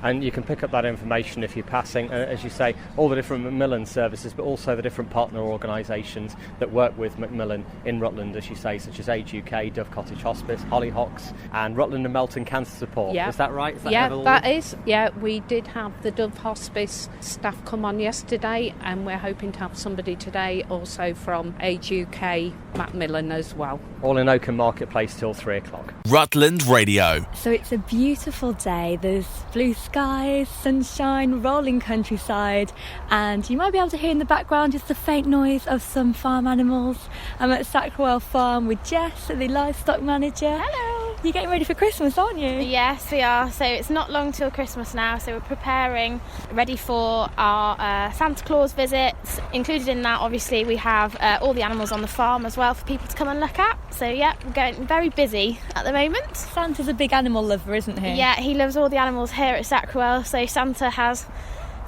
And you can pick up that information if you're passing, as you say, all the different Macmillan services, but also the different partner organisations that work with Macmillan in Rutland, as you say, such as Age UK, Dove Cottage Hospice, Hollyhocks, and Rutland and Melton Cancer Support. Yeah. Is that right? Is that that is. Yeah, we did have the Dove Hospice staff come on yesterday, and we're hoping to have somebody today also from Age UK Macmillan as well. All in Oakham Marketplace till 3 o'clock. Rutland Radio. So it's a beautiful day. There's blue skies, sunshine, rolling countryside, and you might be able to hear in the background just the faint noise of some farm animals. I'm at Sacrowell Farm with Jess, the livestock manager. Hello. You're getting ready for Christmas, aren't you? Yes, we are. So it's not long till Christmas now, so we're preparing, ready for our Santa Claus visits. Included in that, obviously, we have all the animals on the farm as well for people to come and look at. So yeah, we're getting very busy at the moment. Santa's a big animal lover, isn't he? Yeah, he loves all the animals here at Sacrowell. So Santa has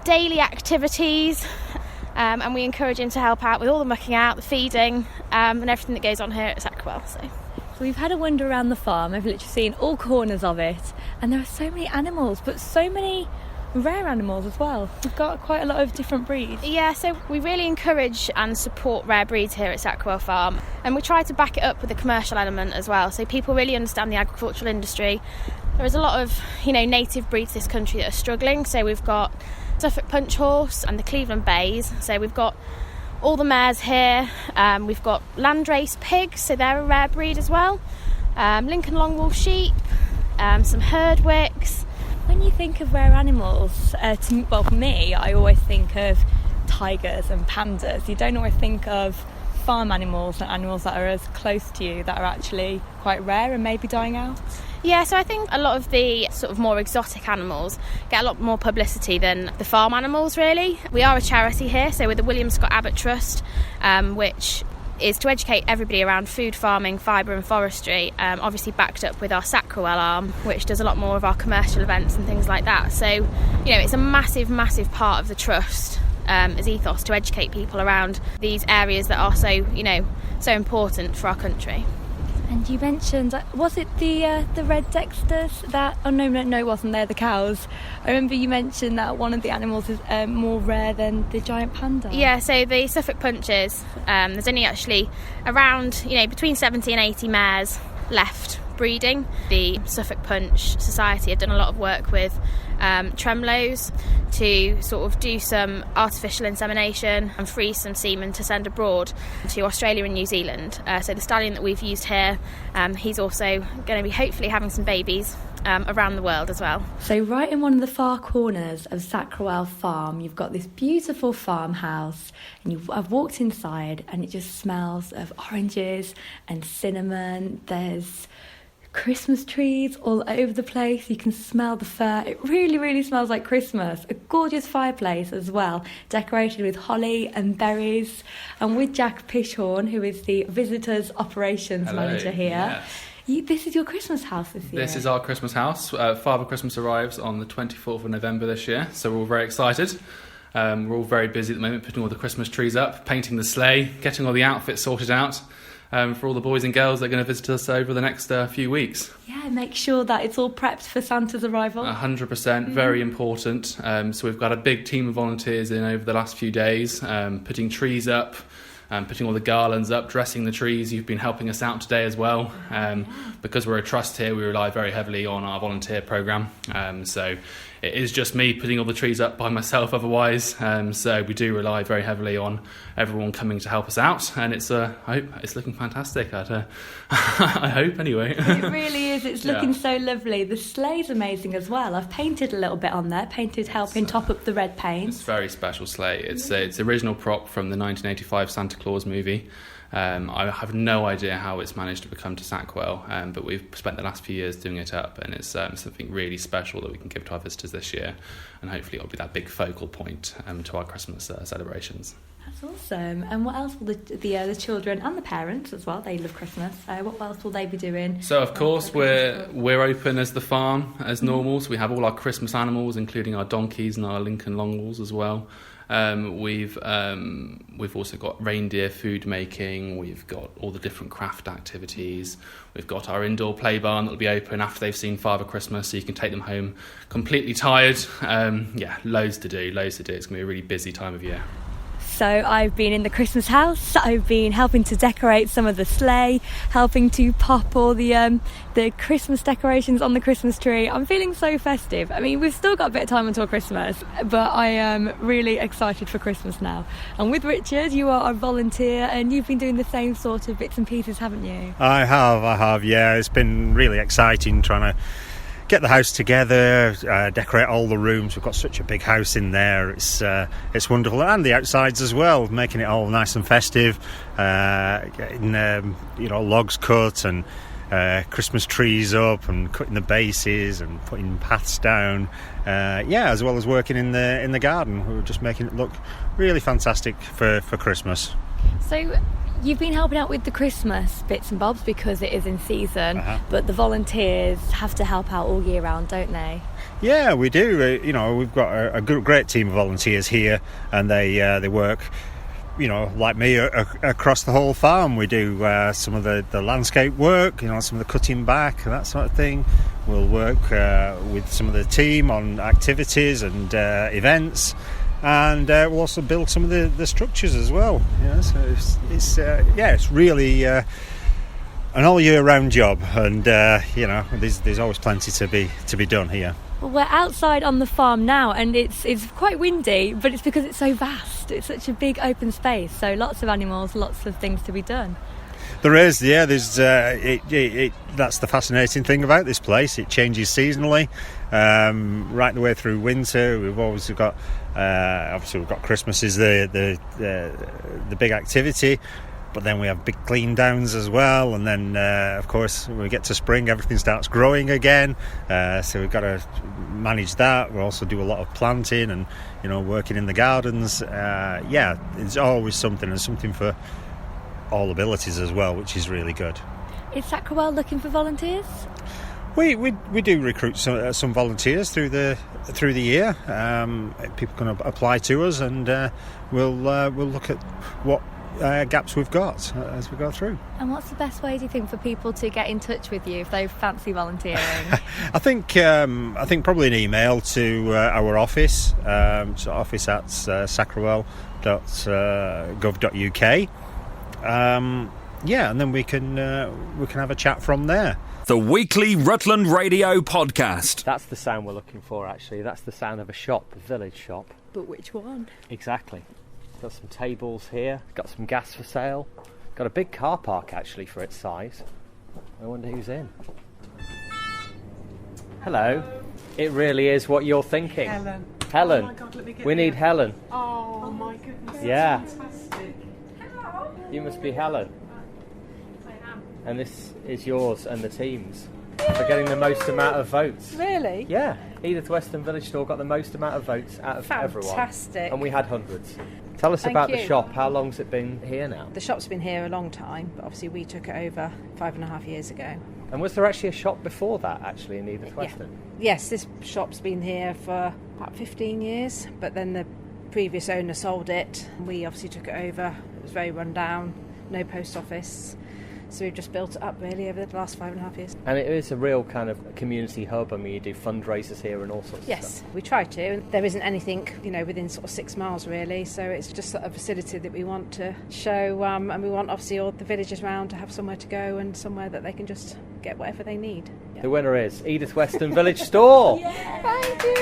daily activities, and we encourage him to help out with all the mucking out, the feeding, and everything that goes on here at Sacrowell. So we've had a wander around the farm. I've literally seen all corners of it, and there are so many animals, but so many rare animals as well. We've got quite a lot of different breeds. Yeah, so we really encourage and support rare breeds here at Sacrowell Farm, and we try to back it up with a commercial element as well, so people really understand the agricultural industry. There is a lot of, native breeds this country that are struggling. So we've got Suffolk Punch Horse and the Cleveland Bays. So we've got all the mares here. We've got landrace pigs, so they're a rare breed as well. Lincoln Longwool sheep, some Herdwicks. When you think of rare animals, for me, I always think of tigers and pandas. You don't always think of farm animals and animals that are as close to you that are actually quite rare and maybe dying out. Yeah, so I think a lot of the sort of more exotic animals get a lot more publicity than the farm animals, really. We are a charity here, so we're the William Scott Abbott Trust, which is to educate everybody around food, farming, fibre and forestry, obviously backed up with our Sacrowell arm, which does a lot more of our commercial events and things like that. So, it's a massive, massive part of the trust as ethos to educate people around these areas that are so, so important for our country. And you mentioned, was it the red Dexters that... Oh, no, it wasn't. They're the cows. I remember you mentioned that one of the animals is more rare than the giant panda. Yeah, so the Suffolk Punches, there's only actually around, between 70 and 80 mares left breeding. The Suffolk Punch Society have done a lot of work with Tremlows to sort of do some artificial insemination and freeze some semen to send abroad to Australia and New Zealand. So the stallion that we've used here, he's also going to be hopefully having some babies around the world as well. So right in one of the far corners of Sacrowell Farm, you've got this beautiful farmhouse, and I've walked inside and it just smells of oranges and cinnamon. There's Christmas trees all over the place. You can smell the fir. It really, really smells like Christmas. A gorgeous fireplace as well, decorated with holly and berries. And with Jack Pishorn, who is the Visitors Operations Manager here. Yes. This is your Christmas house this year. This is our Christmas house. Father Christmas arrives on the 24th of November this year, so we're all very excited. We're all very busy at the moment, putting all the Christmas trees up, painting the sleigh, getting all the outfits sorted out. For all the boys and girls that are going to visit us over the next few weeks. Yeah, make sure that it's all prepped for Santa's arrival. 100%, very important. So we've got a big team of volunteers in over the last few days, putting trees up, putting all the garlands up, dressing the trees. You've been helping us out today as well. Because we're a trust here, we rely very heavily on our volunteer programme. So it is just me putting all the trees up by myself otherwise. So we do rely very heavily on everyone coming to help us out. And it's I hope it's looking fantastic. I hope anyway. It really is. It's looking so lovely. The sleigh's amazing as well. I've painted a little bit on there. Helping top up the red paint. It's a very special sleigh. It's original prop from the 1985 Santa Claus movie. I have no idea how it's managed to become to Sackwell, but we've spent the last few years doing it up, and it's something really special that we can give to our visitors this year, and hopefully it'll be that big focal point to our Christmas celebrations. That's awesome. And what else will the children and the parents as well? They love Christmas. What else will they be doing? So of course we're open as the farm as normal. So we have all our Christmas animals, including our donkeys and our Lincoln Longhorns as well. We've also got reindeer food making. We've got all the different craft activities. We've got our indoor play barn that will be open after they've seen Father Christmas, so you can take them home completely tired. Loads to do. It's going to be a really busy time of year. So I've been in the Christmas house, I've been helping to decorate some of the sleigh, helping to pop all the Christmas decorations on the Christmas tree. I'm feeling so festive. I mean, we've still got a bit of time until Christmas, but I am really excited for Christmas now. And with Richard, you are a volunteer and you've been doing the same sort of bits and pieces, haven't you? I have, yeah. It's been really exciting trying to get the house together, decorate all the rooms. We've got such a big house in there. It's wonderful, and the outsides as well, making it all nice and festive. Getting logs cut and Christmas trees up and cutting the bases and putting paths down. As well as working in the garden. We were just making it look really fantastic for Christmas. So you've been helping out with the Christmas bits and bobs because it is in season, but the volunteers have to help out all year round, don't they? Yeah, we do. We've got a great team of volunteers here, and they work, like me, across the whole farm. We do some of the landscape work, some of the cutting back and that sort of thing. We'll work with some of the team on activities and events. And we'll also build some of the structures as well. So it's really an all year round job, and there's always plenty to be done here. Well, we're outside on the farm now, and it's quite windy, but it's because it's so vast. It's such a big open space, so lots of animals, lots of things to be done. There is, yeah. There's that's the fascinating thing about this place. It changes seasonally, right the way through winter. We've always got, obviously, we've got Christmas is the big activity, but then we have big clean downs as well. And then, of course, when we get to spring, everything starts growing again. So we've got to manage that. We also do a lot of planting and working in the gardens. It's always something, and something for all abilities as well, which is really good. Is Sackwell looking for volunteers? We do recruit some volunteers through the year. People can apply to us, and we'll look at what gaps we've got as we go through. And what's the best way, do you think, for people to get in touch with you if they fancy volunteering? I think probably an email to our office, so office at sackwell.gov.uk. And then we can have a chat from there. The weekly Rutland Radio podcast. That's the sound we're looking for, actually. That's the sound of a shop, a village shop. But which one? Exactly. Got some tables here, got some gas for sale, got a big car park, actually, for its size. I wonder who's in. Hello. It really is what you're thinking. Helen. Helen. Oh my God, let me get we need Helen. Oh my goodness. Yeah. Fantastic. Hello. You must be Helen. I am. And this is yours and the team's for getting the most amount of votes. Really? Yeah. Edith Weston Village Store got the most amount of votes out of everyone. Fantastic. And we had hundreds. Tell us about the shop. How long's it been here now? The shop's been here a long time, but obviously we took it over 5.5 years ago. And was there actually a shop before that, actually, in Edith Weston? Yes, this shop's been here for about 15 years, but then the previous owner sold it. We obviously took it over. It was very run down, no post office. So we've just built it up really over the last 5.5 years. And it is a real kind of community hub. I mean, you do fundraisers here and all sorts of stuff. Yes, we try to. There isn't anything, within sort of 6 miles really. So it's just a facility that we want to show, and we want obviously all the villagers around to have somewhere to go and somewhere that they can just get whatever they need. Yeah. The winner is Edith Weston Village Store. Yeah. Thank you.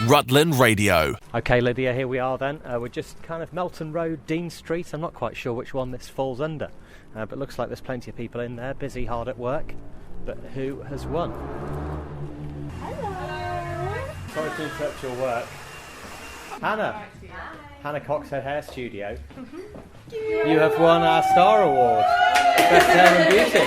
Rutland Radio. OK, Lydia, here we are then. We're just kind of Melton Road, Dean Street. I'm not quite sure which one this falls under, but looks like there's plenty of people in there, busy, hard at work. But who has won? Hello. Sorry to interrupt your work. Hannah. Hannah Coxhead Hair Studio. You have won our Star Award, Best Hair and Beauty.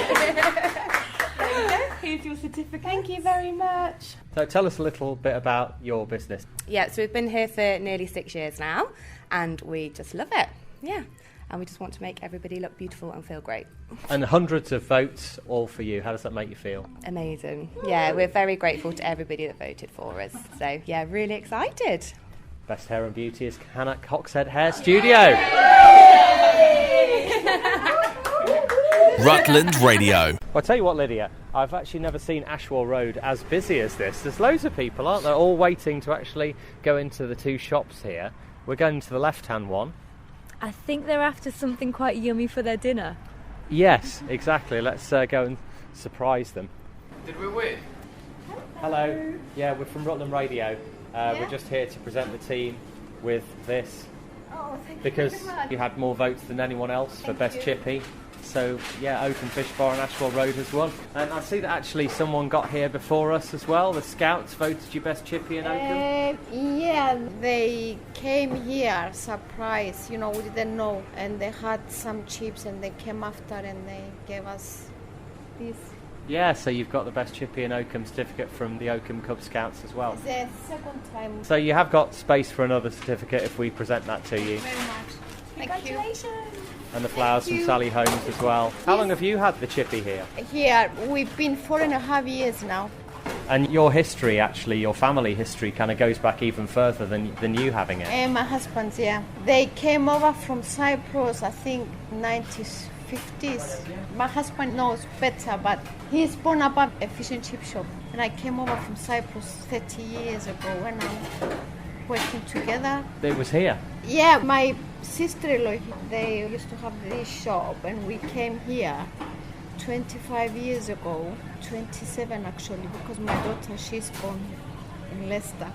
There you go. Here's your certificate. Thank you very much. So tell us a little bit about your business. Yeah, so we've been here for nearly 6 years now, and we just love it. Yeah, and we just want to make everybody look beautiful and feel great. And hundreds of votes, all for you. How does that make you feel? Amazing. Yeah, we're very grateful to everybody that voted for us. So, yeah, really excited. Best Hair and Beauty is Hannah Coxhead Hair Studio. Rutland Radio. Well, I'll tell you what, Lydia, I've actually never seen Ashwell Road as busy as this. There's loads of people, aren't there, all waiting to actually go into the two shops here. We're going to the left-hand one. I think they're after something quite yummy for their dinner. Yes, exactly. Let's go and surprise them. Did we win? Hello. Yeah, we're from Rutland Radio. We're just here to present the team with this. Oh, thank because you very much. you had more votes than anyone else for Best Chippy. So, yeah, Oakham Fish Bar and Ashwell Road has won. And I see that actually someone got here before us as well. The Scouts voted you Best Chippy in Oakham. Yeah, they came here, surprise, we didn't know. And they had some chips and they came after and they gave us this. Yeah, so you've got the Best Chippy in Oakham certificate from the Oakham Cub Scouts as well. It's the second time. So you have got space for another certificate if we present that to you. Very much. Congratulations. And the flowers from Sally Holmes as well. How long have you had the Chippy here? Here, we've been 4.5 years now. And your history, actually, your family history, kind of goes back even further than you having it. And my husband's, yeah. They came over from Cyprus, I think, 1950s. My husband knows better, but he's born about a fish and chip shop. And I came over from Cyprus 30 years ago when I'm working together. It was here? Yeah, my sister-in-law, they used to have this shop, and we came here 25 years ago, 27 actually, because my daughter, she's born in Leicester.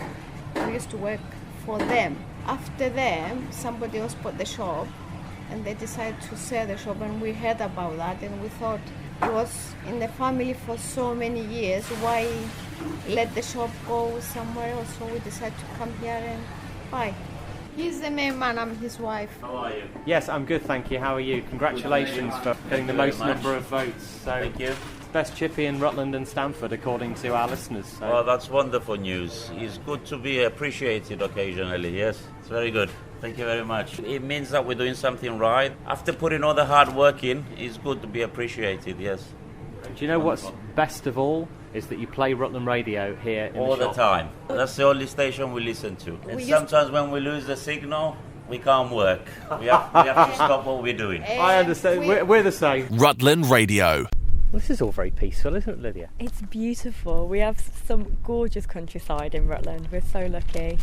We used to work for them. After them, somebody else bought the shop, and they decided to sell the shop, and we heard about that, and we thought it was in the family for so many years, why let the shop go somewhere else? So we decided to come here and buy. He's the main man, I'm his wife. How are you? Yes, I'm good, thank you. How are you? Congratulations for getting the most number of votes. So Thank you. Best Chippy in Rutland and Stamford, according to our listeners. So. Well, that's wonderful news. It's good to be appreciated occasionally, yes. It's very good. Thank you very much. It means that we're doing something right. After putting all the hard work in, it's good to be appreciated, yes. Do you know what's best of all? Is that you play Rutland Radio here in all the the shop. time. That's the only station we listen to. And sometimes when we lose the signal, we can't work. We have to stop what we're doing. I understand. We're the same. Rutland Radio. This is all very peaceful, isn't it, Lydia? It's beautiful. We have some gorgeous countryside in Rutland. We're so lucky.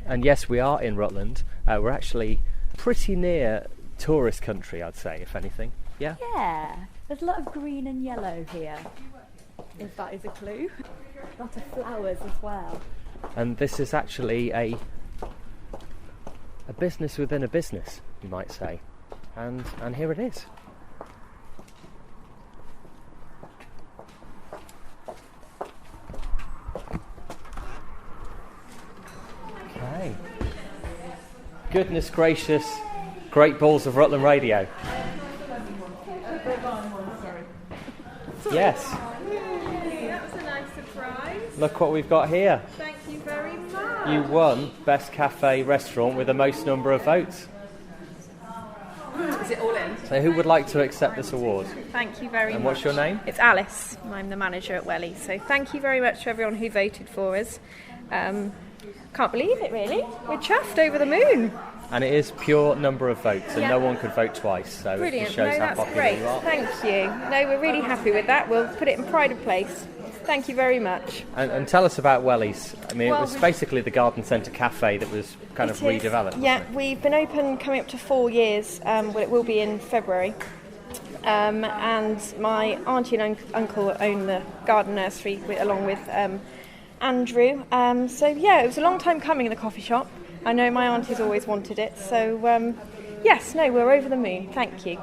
And yes, we are in Rutland. We're actually pretty near tourist country, I'd say, if anything. Yeah? Yeah. There's a lot of green and yellow here, if that is a clue. A lot of flowers as well. And this is actually a business within a business, you might say. And here it is. Okay. Goodness gracious, great balls of Rutland Radio. Yes. That was a nice surprise. Look what we've got here. Thank you very much. You won Best Cafe Restaurant with the most number of votes. Is it all in? So who would like to accept this award? Thank you very much. And what's your name? It's Alice. I'm the manager at Welly. So thank you very much to everyone who voted for us. Can't believe it, really. We're chuffed, over the moon. And it is pure number of votes, and Yeah. no one could vote twice, so Brilliant. it shows No, how that's popular great. you are. Thank you. No, we're really happy with that. We'll put it in pride of place. Thank you very much. And tell us about Welly's. I mean, Well, it was basically the garden centre cafe that was kind of It is. redeveloped. Yeah, we've been open coming up to 4 years. Well, it will be in February. And my auntie and uncle own the garden nursery along with Andrew. So yeah, it was a long time coming in the coffee shop. I know my auntie's always wanted it. So yes, no, we're over the moon. Thank you.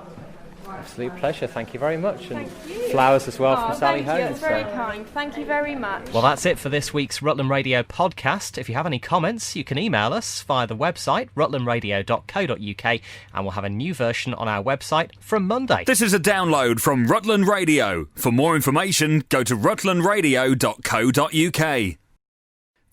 Absolute pleasure. Thank you very much. And flowers as well from Sally Holmes. That's very kind. Thank you very much. Well, that's it for this week's Rutland Radio podcast. If you have any comments, you can email us via the website, rutlandradio.co.uk, and we'll have a new version on our website from Monday. This is a download from Rutland Radio. For more information, go to rutlandradio.co.uk.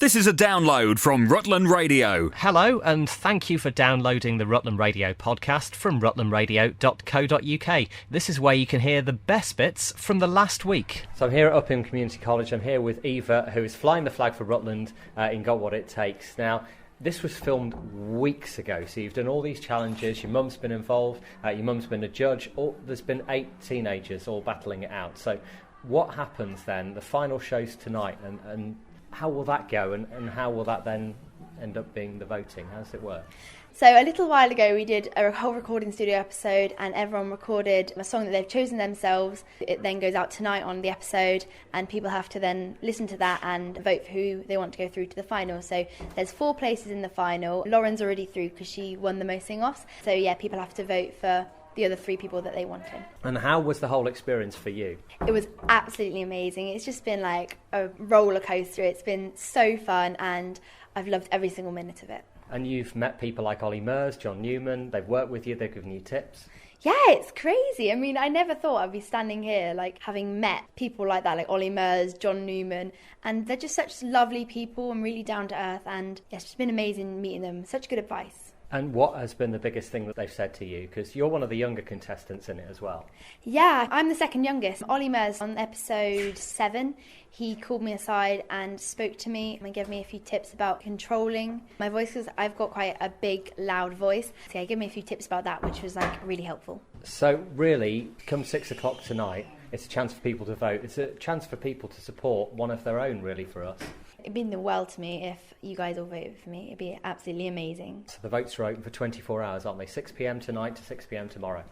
This is a download from Rutland Radio. Hello, and thank you for downloading the Rutland Radio podcast from rutlandradio.co.uk. This is where you can hear the best bits from the last week. So I'm here at Upham Community College. I'm here with Eva, who is flying the flag for Rutland in Got What It Takes. Now, this was filmed weeks ago, so you've done all these challenges. Your mum's been involved, your mum's been a judge. There's been 8 teenagers all battling it out. So what happens then? The final show's tonight, and how will that go, and how will that then end up being the voting? How does it work? So a little while ago we did a whole recording studio episode, and everyone recorded a song that they've chosen themselves. It then goes out tonight on the episode, and people have to then listen to that and vote for who they want to go through to the final. So there's 4 places in the final. Lauren's already through because she won the most sing-offs. So yeah, people have to vote for the other 3 people that they wanted. And how was the whole experience for you? It was absolutely amazing. It's just been like a roller coaster. It's been so fun, and I've loved every single minute of it. And you've met people like Ollie Murs, John Newman. They've worked with you, they've given you tips. Yeah, it's crazy. I mean, I never thought I'd be standing here, like, having met people like that, like Ollie Murs, John Newman, and they're just such lovely people and really down to earth, and yeah, it's just been amazing meeting them. Such good advice. And what has been the biggest thing that they've said to you? Because you're one of the younger contestants in it as well. Yeah, I'm the second youngest. Ollie Murs, on episode 7, he called me aside and spoke to me and gave me a few tips about controlling my voice, because I've got quite a big, loud voice. So yeah, he gave me a few tips about that, which was like really helpful. So really, come 6 o'clock tonight, it's a chance for people to vote. It's a chance for people to support one of their own, really, for us. It'd mean the world to me if you guys all voted for me. It'd be absolutely amazing. So the votes are open for 24 hours, aren't they? 6 p.m. tonight to 6 p.m. tomorrow.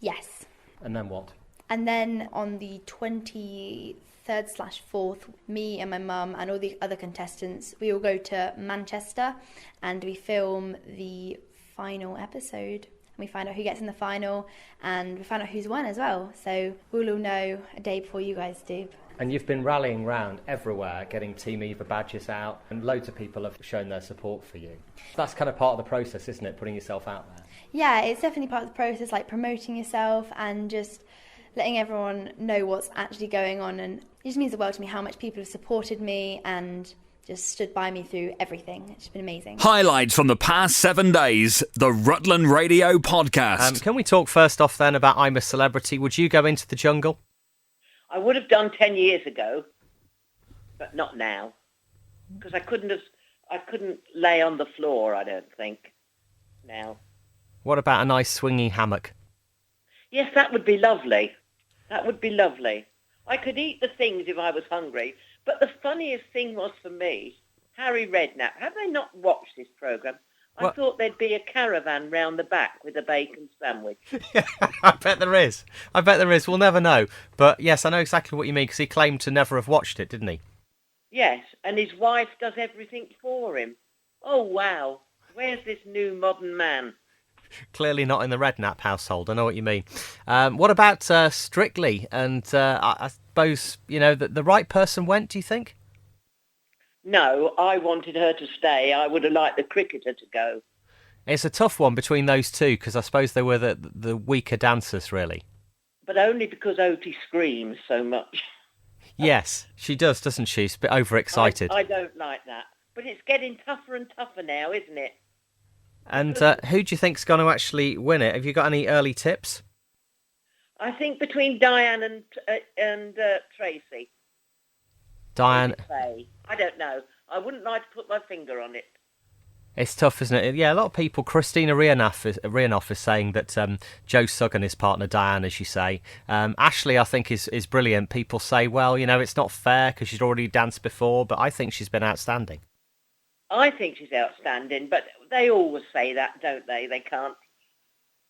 Yes. And then what? And then on the 23rd/4th, me and my mum and all the other contestants, we all go to Manchester and we film the final episode. We find out who gets in the final, and we find out who's won as well. So we'll all know a day before you guys do. And you've been rallying round everywhere, getting Team Eva badges out, and loads of people have shown their support for you. That's kind of part of the process, isn't it, putting yourself out there? Yeah, it's definitely part of the process, like promoting yourself and just letting everyone know what's actually going on. And it just means the world to me how much people have supported me and just stood by me through everything. It's been amazing. Highlights from the past 7 days, the Rutland Radio podcast. Can we talk first off then about I'm a Celebrity? Would you go into the jungle? I would have done 10 years ago, but not now, because I couldn't lay on the floor, I don't think, now. What about a nice swinging hammock? Yes, that would be lovely. That would be lovely. I could eat the things if I was hungry, but the funniest thing was for me, Harry Redknapp. Have they not watched this programme? I thought there'd be a caravan round the back with a bacon sandwich. I bet there is. We'll never know. But yes, I know exactly what you mean, because he claimed to never have watched it, didn't he? Yes, and his wife does everything for him. Oh, wow. Where's this new modern man? Clearly not in the Redknapp household. I know what you mean. What about Strictly? And I suppose, you know, the right person went, do you think? No, I wanted her to stay. I would have liked the cricketer to go. It's a tough one between those two, because I suppose they were the weaker dancers, really. But only because Otis screams so much. Yes, she does, doesn't she? She's a bit overexcited. I don't like that. But it's getting tougher and tougher now, isn't it? And who do you think's going to actually win it? Have you got any early tips? I think between Diane and Tracy. Diane. I don't know. I wouldn't like to put my finger on it. It's tough, isn't it? Yeah, a lot of people. Christina Rianoff is saying that Joe Suggan, his partner Diane, as you say. Ashley, I think, is brilliant. People say, well, you know, it's not fair because she's already danced before, but I think she's been outstanding. I think she's outstanding, but they always say that, don't they? They can't.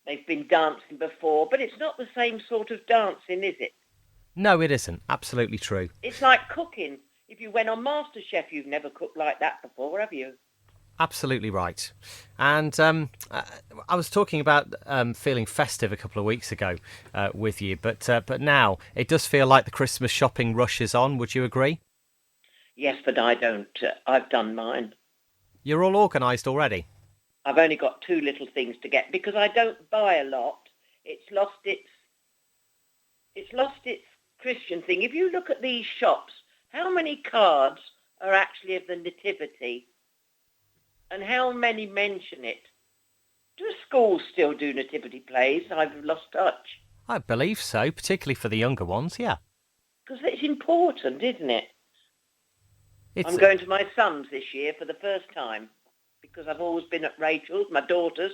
They've been dancing before, but it's not the same sort of dancing, is it? No, it isn't. Absolutely true. It's like cooking. If you went on MasterChef, you've never cooked like that before, have you? Absolutely right. And I was talking about feeling festive a couple of weeks ago with you, but now it does feel like the Christmas shopping rush is on. Would you agree? Yes, but I don't. I've done mine. You're all organised already? I've only got 2 little things to get because I don't buy a lot. It's lost its Christian thing. If you look at these shops, how many cards are actually of the Nativity? And how many mention it? Do schools still do nativity plays? I've lost touch. I believe so, particularly for the younger ones, yeah. Because it's important, isn't it? I'm going to my son's this year for the first time because I've always been at Rachel's, my daughter's.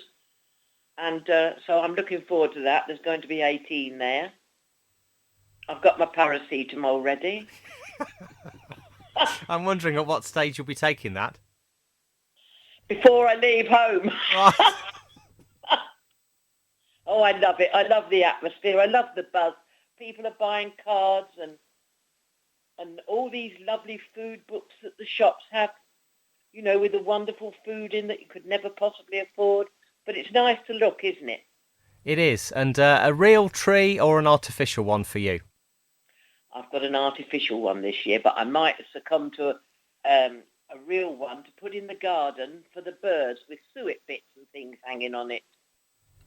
And so I'm looking forward to that. There's going to be 18 there. I've got my paracetamol ready. I'm wondering at what stage you'll be taking that. Before I leave home. Oh, I love it. I love the atmosphere. I love the buzz. People are buying cards and all these lovely food books that the shops have, you know, with the wonderful food in that you could never possibly afford. But it's nice to look, isn't it? It is. And a real tree or an artificial one for you? I've got an artificial one this year, but I might succumb to a real one to put in the garden for the birds with suet bits and things hanging on it.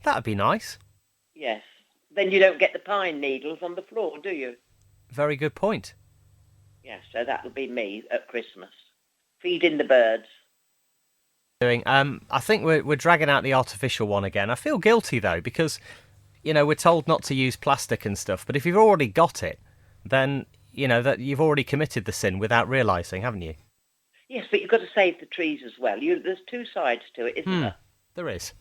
That'd be nice. Yes. Then you don't get the pine needles on the floor, do you? Very good point. Yes, so that'll be me at Christmas. Feeding the birds. I think we're dragging out the artificial one again. I feel guilty, though, because, you know, we're told not to use plastic and stuff, but if you've already got it, then, you know, that you've already committed the sin without realising, haven't you? Yes, but you've got to save the trees as well. There's 2 sides to it, isn't there? There is.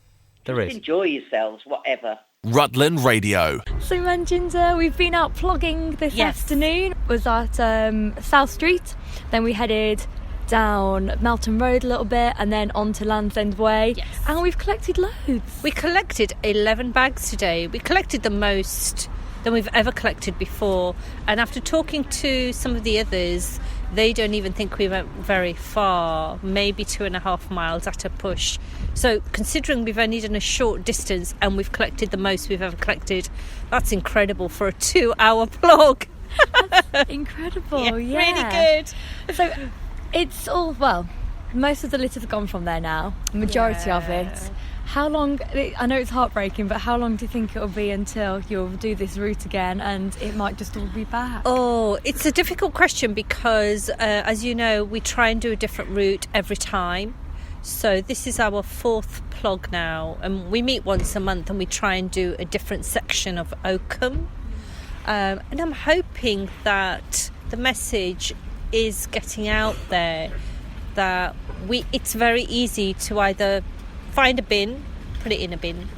Just enjoy yourselves, whatever. Rutland Radio. So, Ginger, we've been out plogging this afternoon. Was at South Street. Then we headed down Melton Road a little bit and then on to Land's End Way. Yes. And we've collected loads. We collected 11 bags today. We collected the most than we've ever collected before. And after talking to some of the others, they don't even think we went very far, maybe 2.5 miles at a push. So considering we've only done a short distance and we've collected the most we've ever collected, that's incredible for a 2-hour plog. That's incredible, yeah. Really good. So it's all, well, most of the litter have gone from there now, majority of it. How long, I know it's heartbreaking, but how long do you think it'll be until you'll do this route again and it might just all be back? Oh, it's a difficult question because, as you know, we try and do a different route every time. So this is our 4th plog now, and we meet once a month and we try and do a different section of Oakham. And I'm hoping that the message is getting out there that it's very easy to either find a bin, put it in a bin,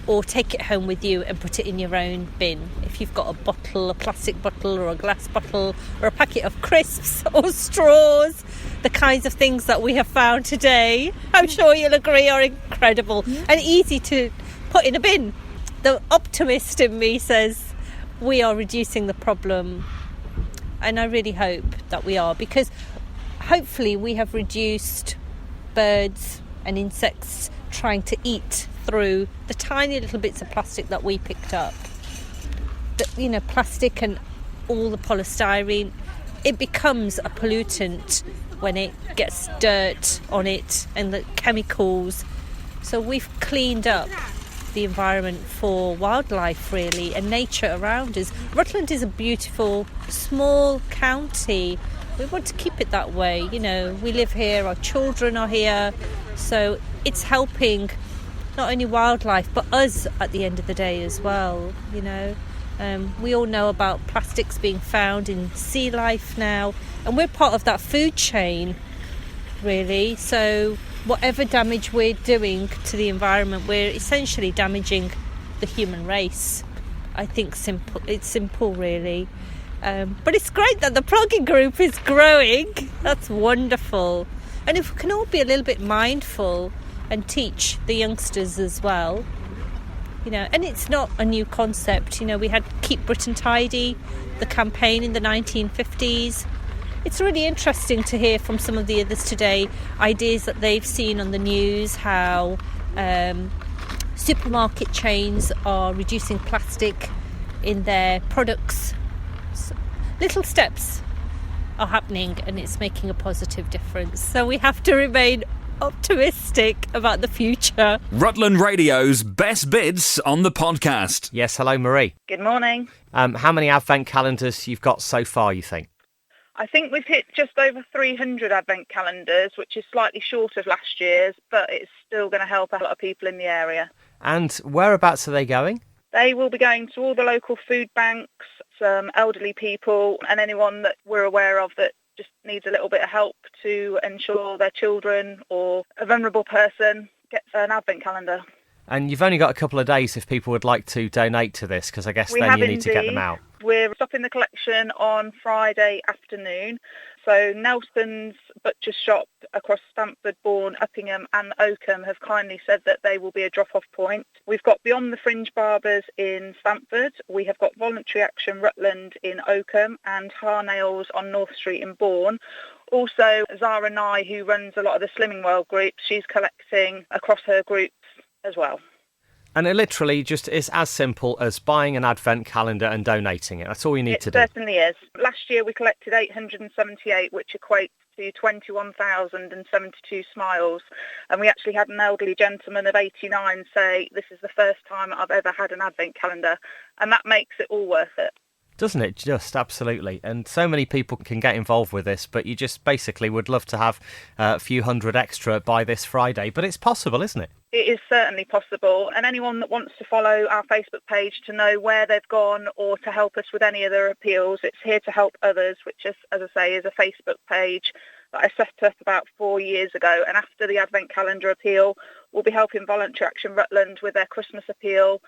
or take it home with you and put it in your own bin. If you've got a bottle, a plastic bottle or a glass bottle or a packet of crisps or straws, the kinds of things that we have found today, I'm sure you'll agree, are incredible and easy to put in a bin. The optimist in me says we are reducing the problem, and I really hope that we are, because hopefully we have reduced birds and insects trying to eat through the tiny little bits of plastic that we picked up. You know, plastic and all the polystyrene, it becomes a pollutant when it gets dirt on it and the chemicals. So we've cleaned up the environment for wildlife, really, and nature around us. Rutland is a beautiful small county. We want to keep it that way. You know, we live here, our children are here, so it's helping not only wildlife but us at the end of the day as well. You know, we all know about plastics being found in sea life now, and we're part of that food chain, really. So whatever damage we're doing to the environment, we're essentially damaging the human race. I think it's simple, really. But it's great that the plogging group is growing. That's wonderful. And if we can all be a little bit mindful and teach the youngsters as well, you know, and it's not a new concept. You know, we had Keep Britain Tidy, the campaign in the 1950s. it's really interesting to hear from some of the others today ideas that they've seen on the news, how supermarket chains are reducing plastic in their products. So, little steps are happening and it's making a positive difference. So we have to remain optimistic about the future. Rutland Radio's best bits on the podcast. Yes, hello Marie. Good morning. How many advent calendars you've got so far, you think? I think we've hit just over 300 advent calendars, which is slightly short of last year's, but it's still going to help a lot of people in the area. And whereabouts are they going? They will be going to all the local food banks, some elderly people, and anyone that we're aware of that just needs a little bit of help to ensure their children or a vulnerable person gets an advent calendar. And you've only got a couple of days if people would like to donate to this, because I guess then you need to get them out. We're stopping the collection on Friday afternoon. So Nelson's Butcher Shop across Stamford, Bourne, Uppingham and Oakham have kindly said that they will be a drop-off point. We've got Beyond the Fringe Barbers in Stamford. We have got Voluntary Action Rutland in Oakham and Har Nails on North Street in Bourne. Also, Zara Nye, who runs a lot of the Slimming World groups, she's collecting across her groups as well. And it literally just is as simple as buying an advent calendar and donating it. That's all you need to do. It certainly is. Last year we collected 878, which equates to 21,072 smiles. And we actually had an elderly gentleman of 89 say, "This is the first time I've ever had an advent calendar." And that makes it all worth it. Doesn't it? Just absolutely. And so many people can get involved with this, but you just basically would love to have a few hundred extra by this Friday. But it's possible, isn't it? It is certainly possible. And anyone that wants to follow our Facebook page to know where they've gone or to help us with any other appeals, it's Here to Help Others, which is, as I say, is a Facebook page that I set up about 4 years ago. And after the Advent Calendar appeal, we'll be helping Voluntary Action Rutland with their Christmas appeal.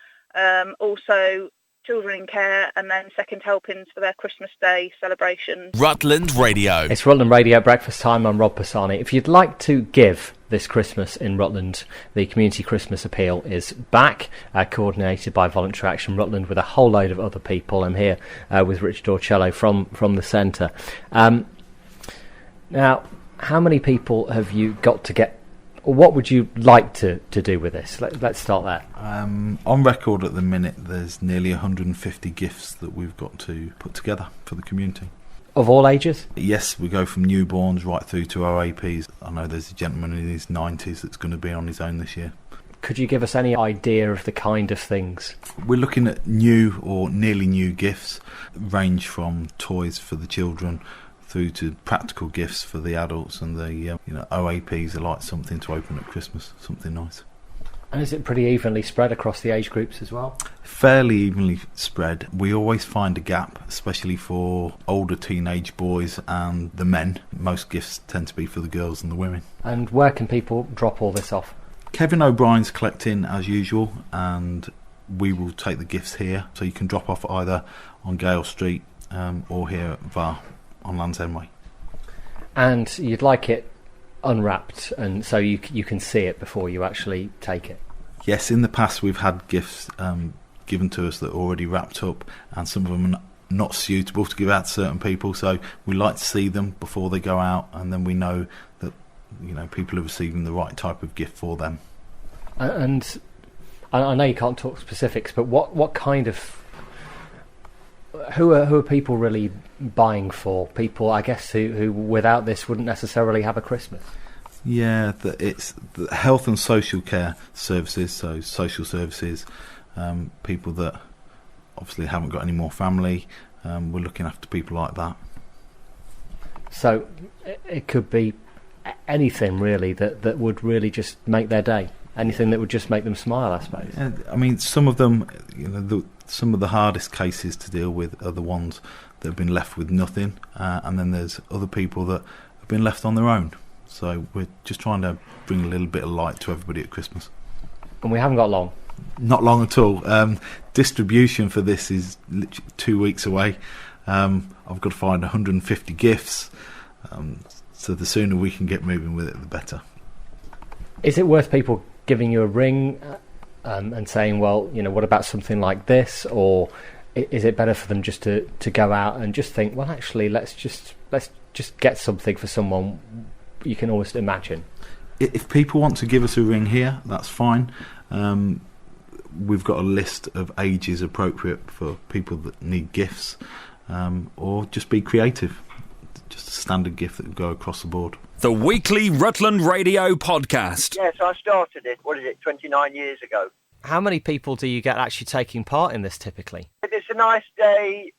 Also, Children in Care, and then second helpings for their Christmas Day celebration. Rutland Radio. It's Rutland Radio Breakfast Time. I'm Rob Pisani. If you'd like to give this Christmas in Rutland, the Community Christmas Appeal is back, coordinated by Voluntary Action Rutland with a whole load of other people. I'm here with Richard Orcello from the centre. Now, how many people have you got to get? What would you like to do with this? Let's start there. On record at the minute, there's nearly 150 gifts that we've got to put together for the community. Of all ages? Yes, we go from newborns right through to our APs. I know there's a gentleman in his 90s that's going to be on his own this year. Could you give us any idea of the kind of things? We're looking at new or nearly new gifts, range from toys for the children through to practical gifts for the adults, and the OAPs are like something to open at Christmas, something nice. And is it pretty evenly spread across the age groups as well? Fairly evenly spread. We always find a gap, especially for older teenage boys and the men. Most gifts tend to be for the girls and the women. And where can people drop all this off? Kevin O'Brien's collecting as usual, and we will take the gifts here, so you can drop off either on Gale Street or here at VAR on Land's End Way. And you'd like it unwrapped, and so you can see it before you actually take it? Yes, in the past we've had gifts given to us that are already wrapped up, and some of them are not suitable to give out to certain people, so we like to see them before they go out, and then we know that people are receiving the right type of gift for them. And I know you can't talk specifics, but what kind of... Who are people really buying for? People, I guess, who without this wouldn't necessarily have a Christmas. Yeah, it's the health and social care services, so social services, people that obviously haven't got any more family. We're looking after people like that. So it could be anything really that would really just make their day. Anything that would just make them smile, I suppose. Yeah, I mean, some of them, some of the hardest cases to deal with are the ones that have been left with nothing, and then there's other people that have been left on their own. So we're just trying to bring a little bit of light to everybody at Christmas. And we haven't got long. Not long at all. Distribution for this is literally 2 weeks away. I've got to find 150 gifts, so the sooner we can get moving with it, the better. Is it worth people giving you a ring and saying, well, what about something like this? Or is it better for them just to go out and just think, well, actually, let's just let's just get something for someone, you can almost imagine. If people want to give us a ring here, that's fine. We've got a list of ages appropriate for people that need gifts, or just be creative. Just a standard gift that would go across the board. The weekly Rutland Radio podcast. Yes, I started it, 29 years ago. How many people do you get actually taking part in this typically? If it's a nice day,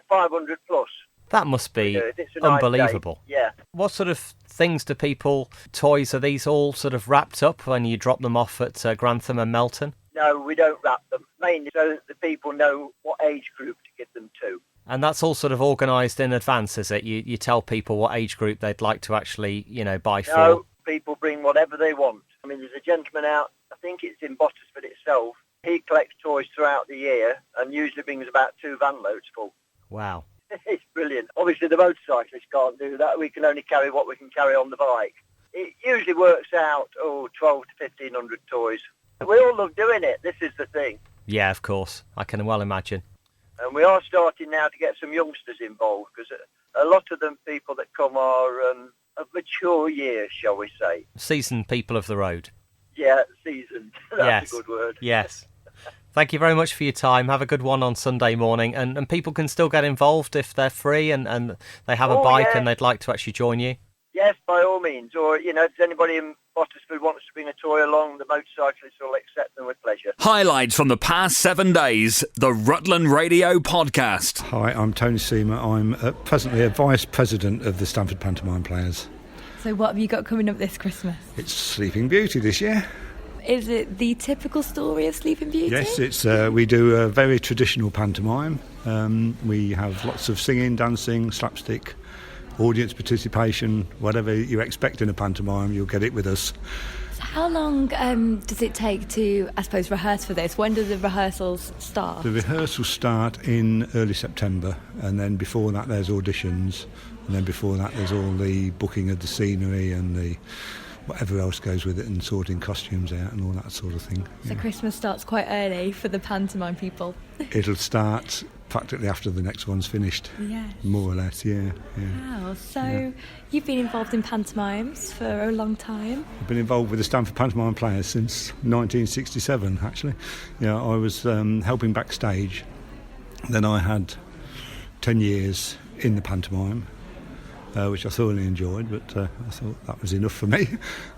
500 plus. That must be It's a nice unbelievable. day. Yeah. What sort of things do people, toys, are these all sort of wrapped up when you drop them off at Grantham and Melton? No, we don't wrap them, mainly so that the people know what age group to give them to. And that's all sort of organised in advance, is it? You tell people what age group they'd like to actually, buy for? No, people bring whatever they want. I mean, there's a gentleman out, I think it's in Bottisford itself. He collects toys throughout the year and usually brings about 2 van loads full. Wow. It's brilliant. Obviously, the motorcyclists can't do that. We can only carry what we can carry on the bike. It usually works out, 12 to 1,500 toys. We all love doing it. This is the thing. Yeah, of course. I can well imagine. And we are starting now to get some youngsters involved, because a lot of them people that come are of mature years, shall we say. Seasoned people of the road. Yeah, seasoned. That's a good word. Yes. Thank you very much for your time. Have a good one on Sunday morning. And people can still get involved if they're free and they have a bike and they'd like to actually join you. Yes, by all means. Or, if anybody in Bottisford wants to bring a toy along, the motorcyclists will accept them with pleasure. Highlights from the past 7 days, the Rutland Radio podcast. Hi, I'm Tony Seamer. I'm presently a Vice President of the Stamford Pantomime Players. So what have you got coming up this Christmas? It's Sleeping Beauty this year. Is it the typical story of Sleeping Beauty? Yes, we do a very traditional pantomime. We have lots of singing, dancing, slapstick, audience participation, whatever you expect in a pantomime, you'll get it with us. So how long does it take to, I suppose, rehearse for this? When do the rehearsals start? The rehearsals start in early September, and then before that there's auditions, and then before that there's all the booking of the scenery and the whatever else goes with it, and sorting costumes out and all that sort of thing. So Christmas starts quite early for the pantomime people. It'll start practically after the next one's finished. Yes. More or less, yeah. Wow, so you've been involved in pantomimes for a long time? I've been involved with the Stamford Pantomime Players since 1967, actually. I was helping backstage. Then I had 10 years in the pantomime, which I thoroughly enjoyed, but I thought that was enough for me.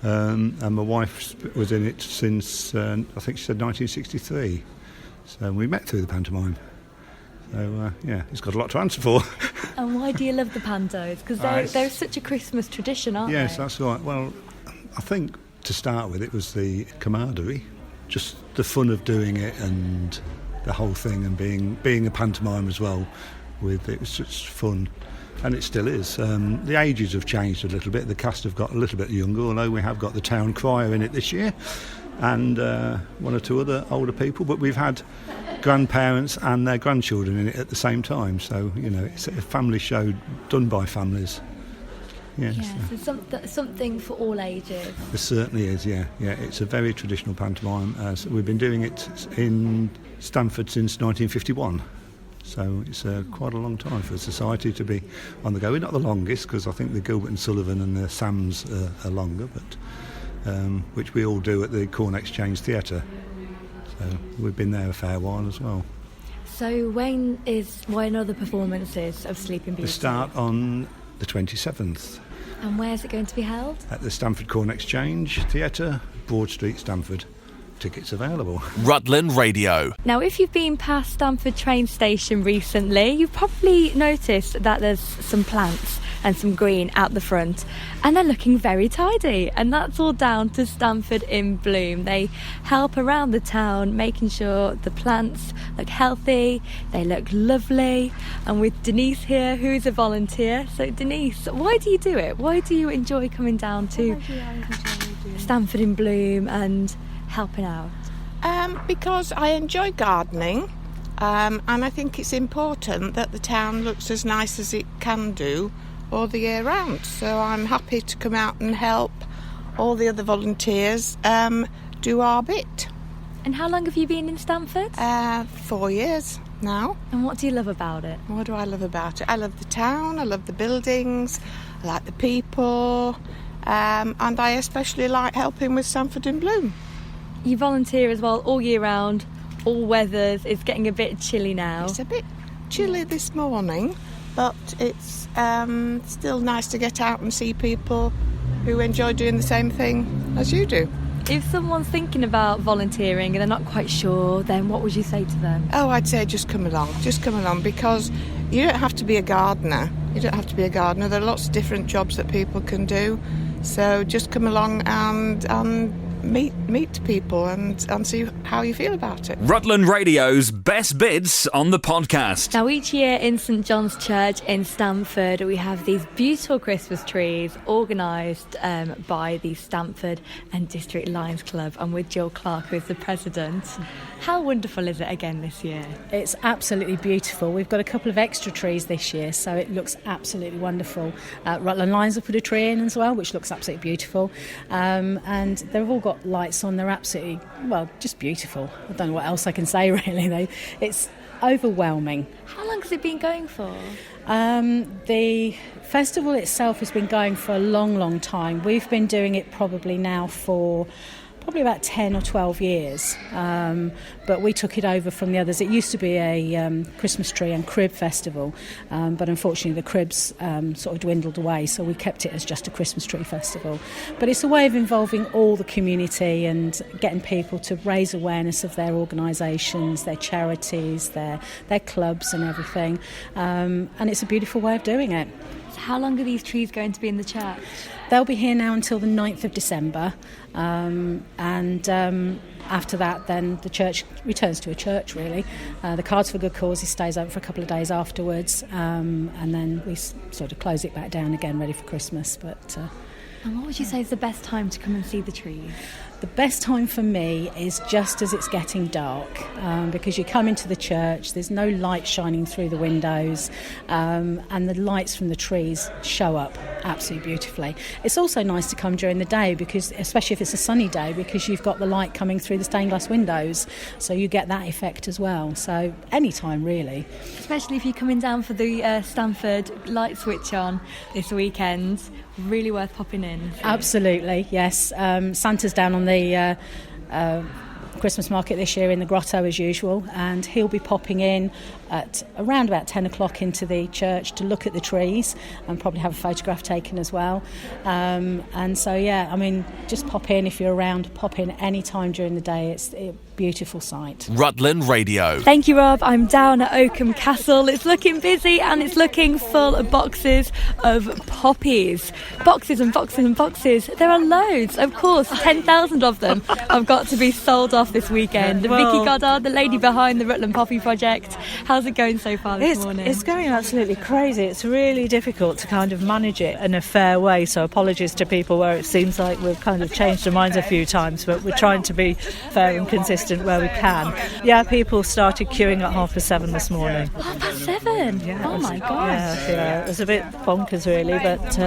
And my wife was in it since, I think she said 1963. So we met through the pantomime. So, it's got a lot to answer for. And why do you love the pantos? Because they're such a Christmas tradition, aren't they? Yes, that's right. Well, I think to start with it was the camaraderie, just the fun of doing it and the whole thing, and being a pantomime as well. It was just fun. And it still is. The ages have changed a little bit. The cast have got a little bit younger, although we have got the town choir in it this year, and 1 or 2 other older people. But we've had grandparents and their grandchildren in it at the same time. So, it's a family show done by families. Yes. Yeah, so something for all ages. There certainly is, yeah. It's a very traditional pantomime. So we've been doing it in Stamford since 1951. So it's quite a long time for a society to be on the go. We're not the longest, because I think the Gilbert and Sullivan and the Sams are longer, but which we all do at the Corn Exchange Theatre. So we've been there a fair while as well. So when are the performances of Sleeping Beauty? They start on the 27th. And where's it going to be held? At the Stamford Corn Exchange Theatre, Broad Street, Stamford. Tickets available. Rutland Radio. Now, if you've been past Stamford train station recently, you've probably noticed that there's some plants and some green out the front, and they're looking very tidy, and that's all down to Stamford in Bloom. They help around the town, making sure the plants look healthy, they look lovely. And with Denise here, who's a volunteer. So Denise, why do you do it? Why do you enjoy coming down to Stamford in Bloom and helping out? Because I enjoy gardening, and I think it's important that the town looks as nice as it can do all the year round. So I'm happy to come out and help all the other volunteers do our bit. And how long have you been in Stamford? 4 years. now. And what do you love about it? What do I love about it? I love the town, I love the buildings, I like the people, and I especially like helping with Stamford in Bloom. You volunteer as well all year round, all weathers. It's getting a bit chilly now. It's a bit chilly this morning, but it's still nice to get out and see people who enjoy doing the same thing as you do. If someone's thinking about volunteering and they're not quite sure, then what would you say to them? Oh, I'd say just come along, because you don't have to be a gardener. There are lots of different jobs that people can do, so just come along and meet people and see how you feel about it. Rutland Radio's best bits on the podcast. Now, each year in St John's Church in Stamford, we have these beautiful Christmas trees organised by the Stamford and District Lions Club. I'm with Jill Clark, who is the president. How wonderful is it again this year? It's absolutely beautiful. We've got a couple of extra trees this year, so it looks absolutely wonderful. Rutland Lions have put a tree in as well, which looks absolutely beautiful. And they've all got lights on. They're absolutely, just beautiful. I don't know what else I can say, really. It's overwhelming. How long has it been going for? The festival itself has been going for a long, long time. We've been doing it probably now for about 10 or 12 years, but we took it over from the others. It used to be a Christmas tree and crib festival, but unfortunately the cribs sort of dwindled away, so we kept it as just a Christmas tree festival. But it's a way of involving all the community and getting people to raise awareness of their organisations, their charities, their clubs and everything, and it's a beautiful way of doing it. So how long are these trees going to be in the church? They'll be here now until the 9th of December, and after that then the church returns to a church, really. The Cards for Good Causes stays open for a couple of days afterwards, and then we sort of close it back down again, ready for Christmas. And what would you say is the best time to come and see the trees? The best time for me is just as it's getting dark, because you come into the church, there's no light shining through the windows, and the lights from the trees show up absolutely beautifully. It's also nice to come during the day, because especially if it's a sunny day, because you've got the light coming through the stained glass windows, so you get that effect as well. So any time, really. Especially if you're coming down for the Stamford light switch on this weekend. Really worth popping in. Absolutely, yes. Santa's down on the Christmas market this year in the grotto as usual, and he'll be popping in at around about 10 o'clock into the church to look at the trees and probably have a photograph taken as well. And so, just pop in if you're around, pop in any time during the day. It's a beautiful sight. Rutland Radio. Thank you, Rob. I'm down at Oakham Castle. It's looking busy and it's looking full of boxes of poppies. Boxes and boxes and boxes. There are loads. Of course, 10,000 of them have got to be sold off this weekend. Vicky Goddard, the lady behind the Rutland Poppy Project. How's it going so far this morning? It's going absolutely crazy. It's really difficult to kind of manage it in a fair way, so apologies to people where it seems like we've kind of changed our minds a few times, but we're trying to be fair and consistent where we can. Yeah, people started queuing at 7:30 this morning. 7:30? Yeah, oh my gosh. Yeah, it was a bit bonkers really, but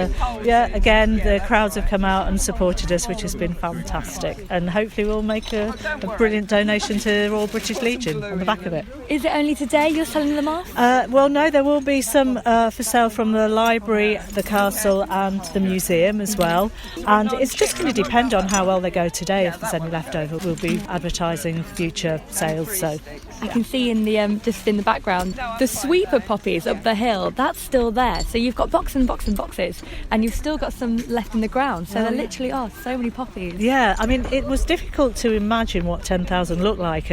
again, the crowds have come out and supported us, which has been fantastic, and hopefully we'll make a brilliant donation to Royal British Legion on the back of it. Is it only today you're selling them off? Well, no, there will be some for sale from the library, the castle and the museum as well, and it's just going to depend on how well they go today. If there's any left over, we'll be advertising future sales. So I can see in the just in the background the sweeper poppies up the hill. That's still there. So you've got boxes and boxes and boxes, and you've still got some left in the ground. So there literally are so many poppies. Yeah, I mean, it was difficult to imagine what 10,000 looked like,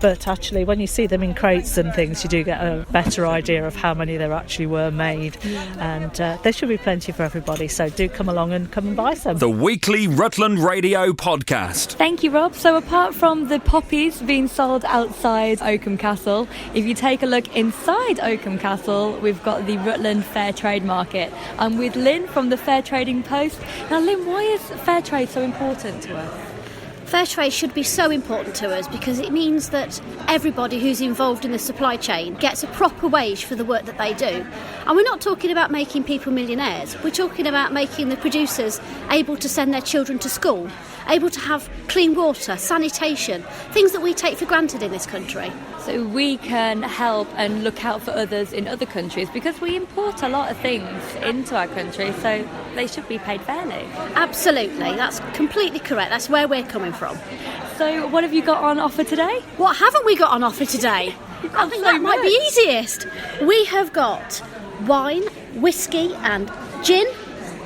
but actually when you see them in crates and things, you do get a better idea of how many there actually were made. And there should be plenty for everybody, so do come along and come and buy some. The weekly Rutland Radio podcast. Thank you, Rob. So apart from the poppies being sold outside Oakham Castle, if you take a look inside Oakham Castle, we've got the Rutland Fair Trade Market. I'm with Lynn from the Fair Trading Post. Now, Lynn, why is fair trade so important to us? Fair trade should be so important to us because it means that everybody who's involved in the supply chain gets a proper wage for the work that they do. And we're not talking about making people millionaires, we're talking about making the producers able to send their children to school, able to have clean water, sanitation, things that we take for granted in this country. So we can help and look out for others in other countries because we import a lot of things into our country, so they should be paid fairly. Absolutely, that's completely correct. That's where we're coming from. So what have you got on offer today? What haven't we got on offer today? I think that might be easiest. We have got wine, whiskey and gin,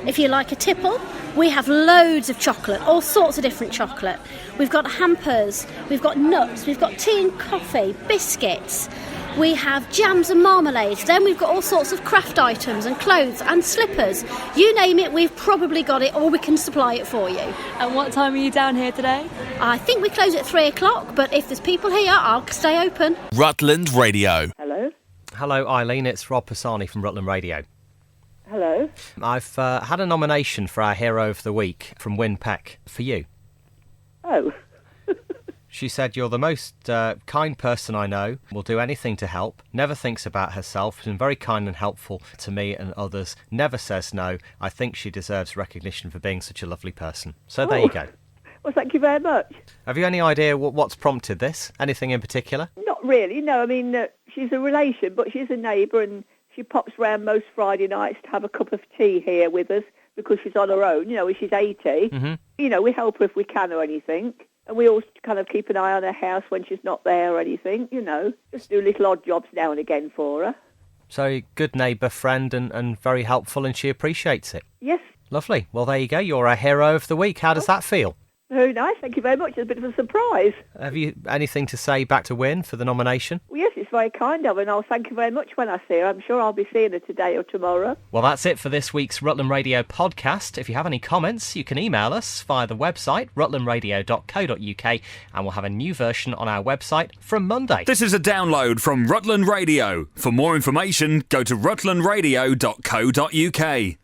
if you like a tipple. We have loads of chocolate, all sorts of different chocolate. We've got hampers, we've got nuts, we've got tea and coffee, biscuits. We have jams and marmalades. Then we've got all sorts of craft items and clothes and slippers. You name it, we've probably got it, or we can supply it for you. And what time are you down here today? I think we close at 3 o'clock, but if there's people here, I'll stay open. Rutland Radio. Hello. Hello, Eileen. It's Rob Pisani from Rutland Radio. Hello. I've had a nomination for our Hero of the Week from Wynne Peck for you. Oh. She said, "You're the most kind person I know, will do anything to help, never thinks about herself, has been very kind and helpful to me and others, never says no. I think she deserves recognition for being such a lovely person." So there you go. Well, thank you very much. Have you any idea what's prompted this? Anything in particular? Not really, no. I mean, she's a relation, but she's a neighbour, and she pops round most Friday nights to have a cup of tea here with us because she's on her own, she's 80. Mm-hmm. We help her if we can or anything. And we always kind of keep an eye on her house when she's not there or anything, Just do little odd jobs now and again for her. So, good neighbour, friend, and very helpful, and she appreciates it. Yes. Lovely. Well, there you go. You're our Hero of the Week. How does that feel? Very nice. Thank you very much. It's a bit of a surprise. Have you anything to say back to Wynne for the nomination? Well, yes, it's very kind of her, and I'll thank you very much when I see her. I'm sure I'll be seeing her today or tomorrow. Well, that's it for this week's Rutland Radio podcast. If you have any comments, you can email us via the website, rutlandradio.co.uk, and we'll have a new version on our website from Monday. This is a download from Rutland Radio. For more information, go to rutlandradio.co.uk.